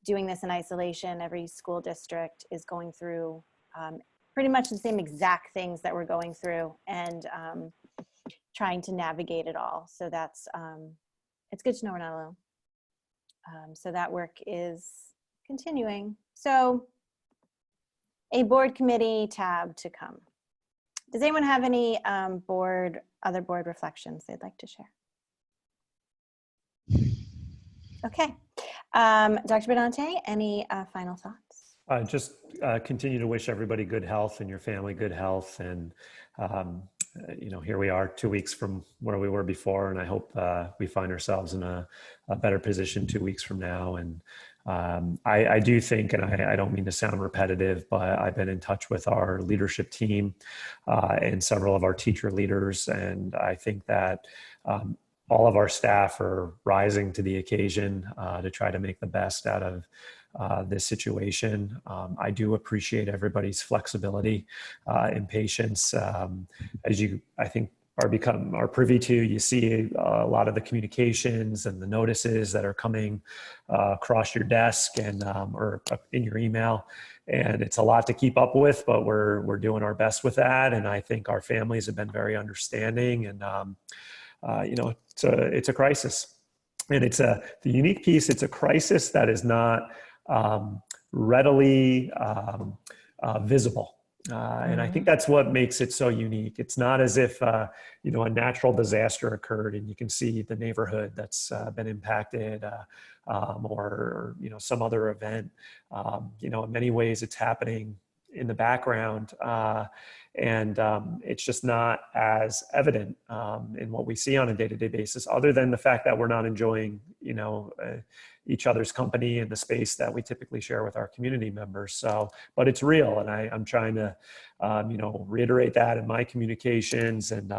doing this in isolation. Every school district is going through pretty much the same exact things that we're going through, and trying to navigate it all. So that's, it's good to know we're not alone. So that work is continuing. So a board committee tab to come. Does anyone have any other board reflections they'd like to share? Okay. Dr. Benante, any final thoughts? Just continue to wish everybody good health and your family good health. And, here we are 2 weeks from where we were before. And I hope we find ourselves in a better position 2 weeks from now. And I do think, and I don't mean to sound repetitive, but I've been in touch with our leadership team and several of our teacher leaders. And I think that all of our staff are rising to the occasion to try to make the best out of this situation. I do appreciate everybody's flexibility and patience. As you, I think, are privy to, you see a lot of the communications and the notices that are coming across your desk and or in your email. And it's a lot to keep up with, but we're doing our best with that. And I think our families have been very understanding. And it's a crisis, and it's the unique piece. It's a crisis that is not readily visible. And I think that's what makes it so unique. It's not as if, you know, a natural disaster occurred and you can see the neighborhood that's been impacted or, you know, some other event. You know, in many ways it's happening in the background. And it's just not as evident in what we see on a day-to-day basis, other than the fact that we're not enjoying, you know, each other's company and the space that we typically share with our community members. So, but it's real, and I'm trying to, you know, reiterate that in my communications and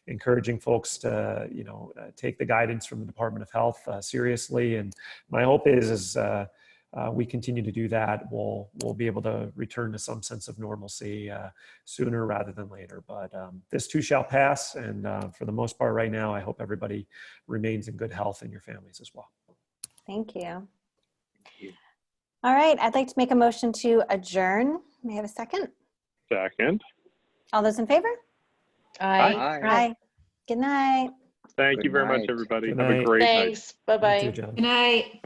encouraging folks to, you know, take the guidance from the Department of Health seriously. And my hope is we continue to do that, we'll be able to return to some sense of normalcy sooner rather than later. But this too shall pass, and for the most part right now, I hope everybody remains in good health and your families as well. Thank you. All right, I'd like to make a motion to adjourn. May I have a second? Second. All those in favor? Aye. Aye. Good night. Thank you Good very much, night. everybody. Good Have a night. great night. Thanks. Bye-bye. You too, John. Good night.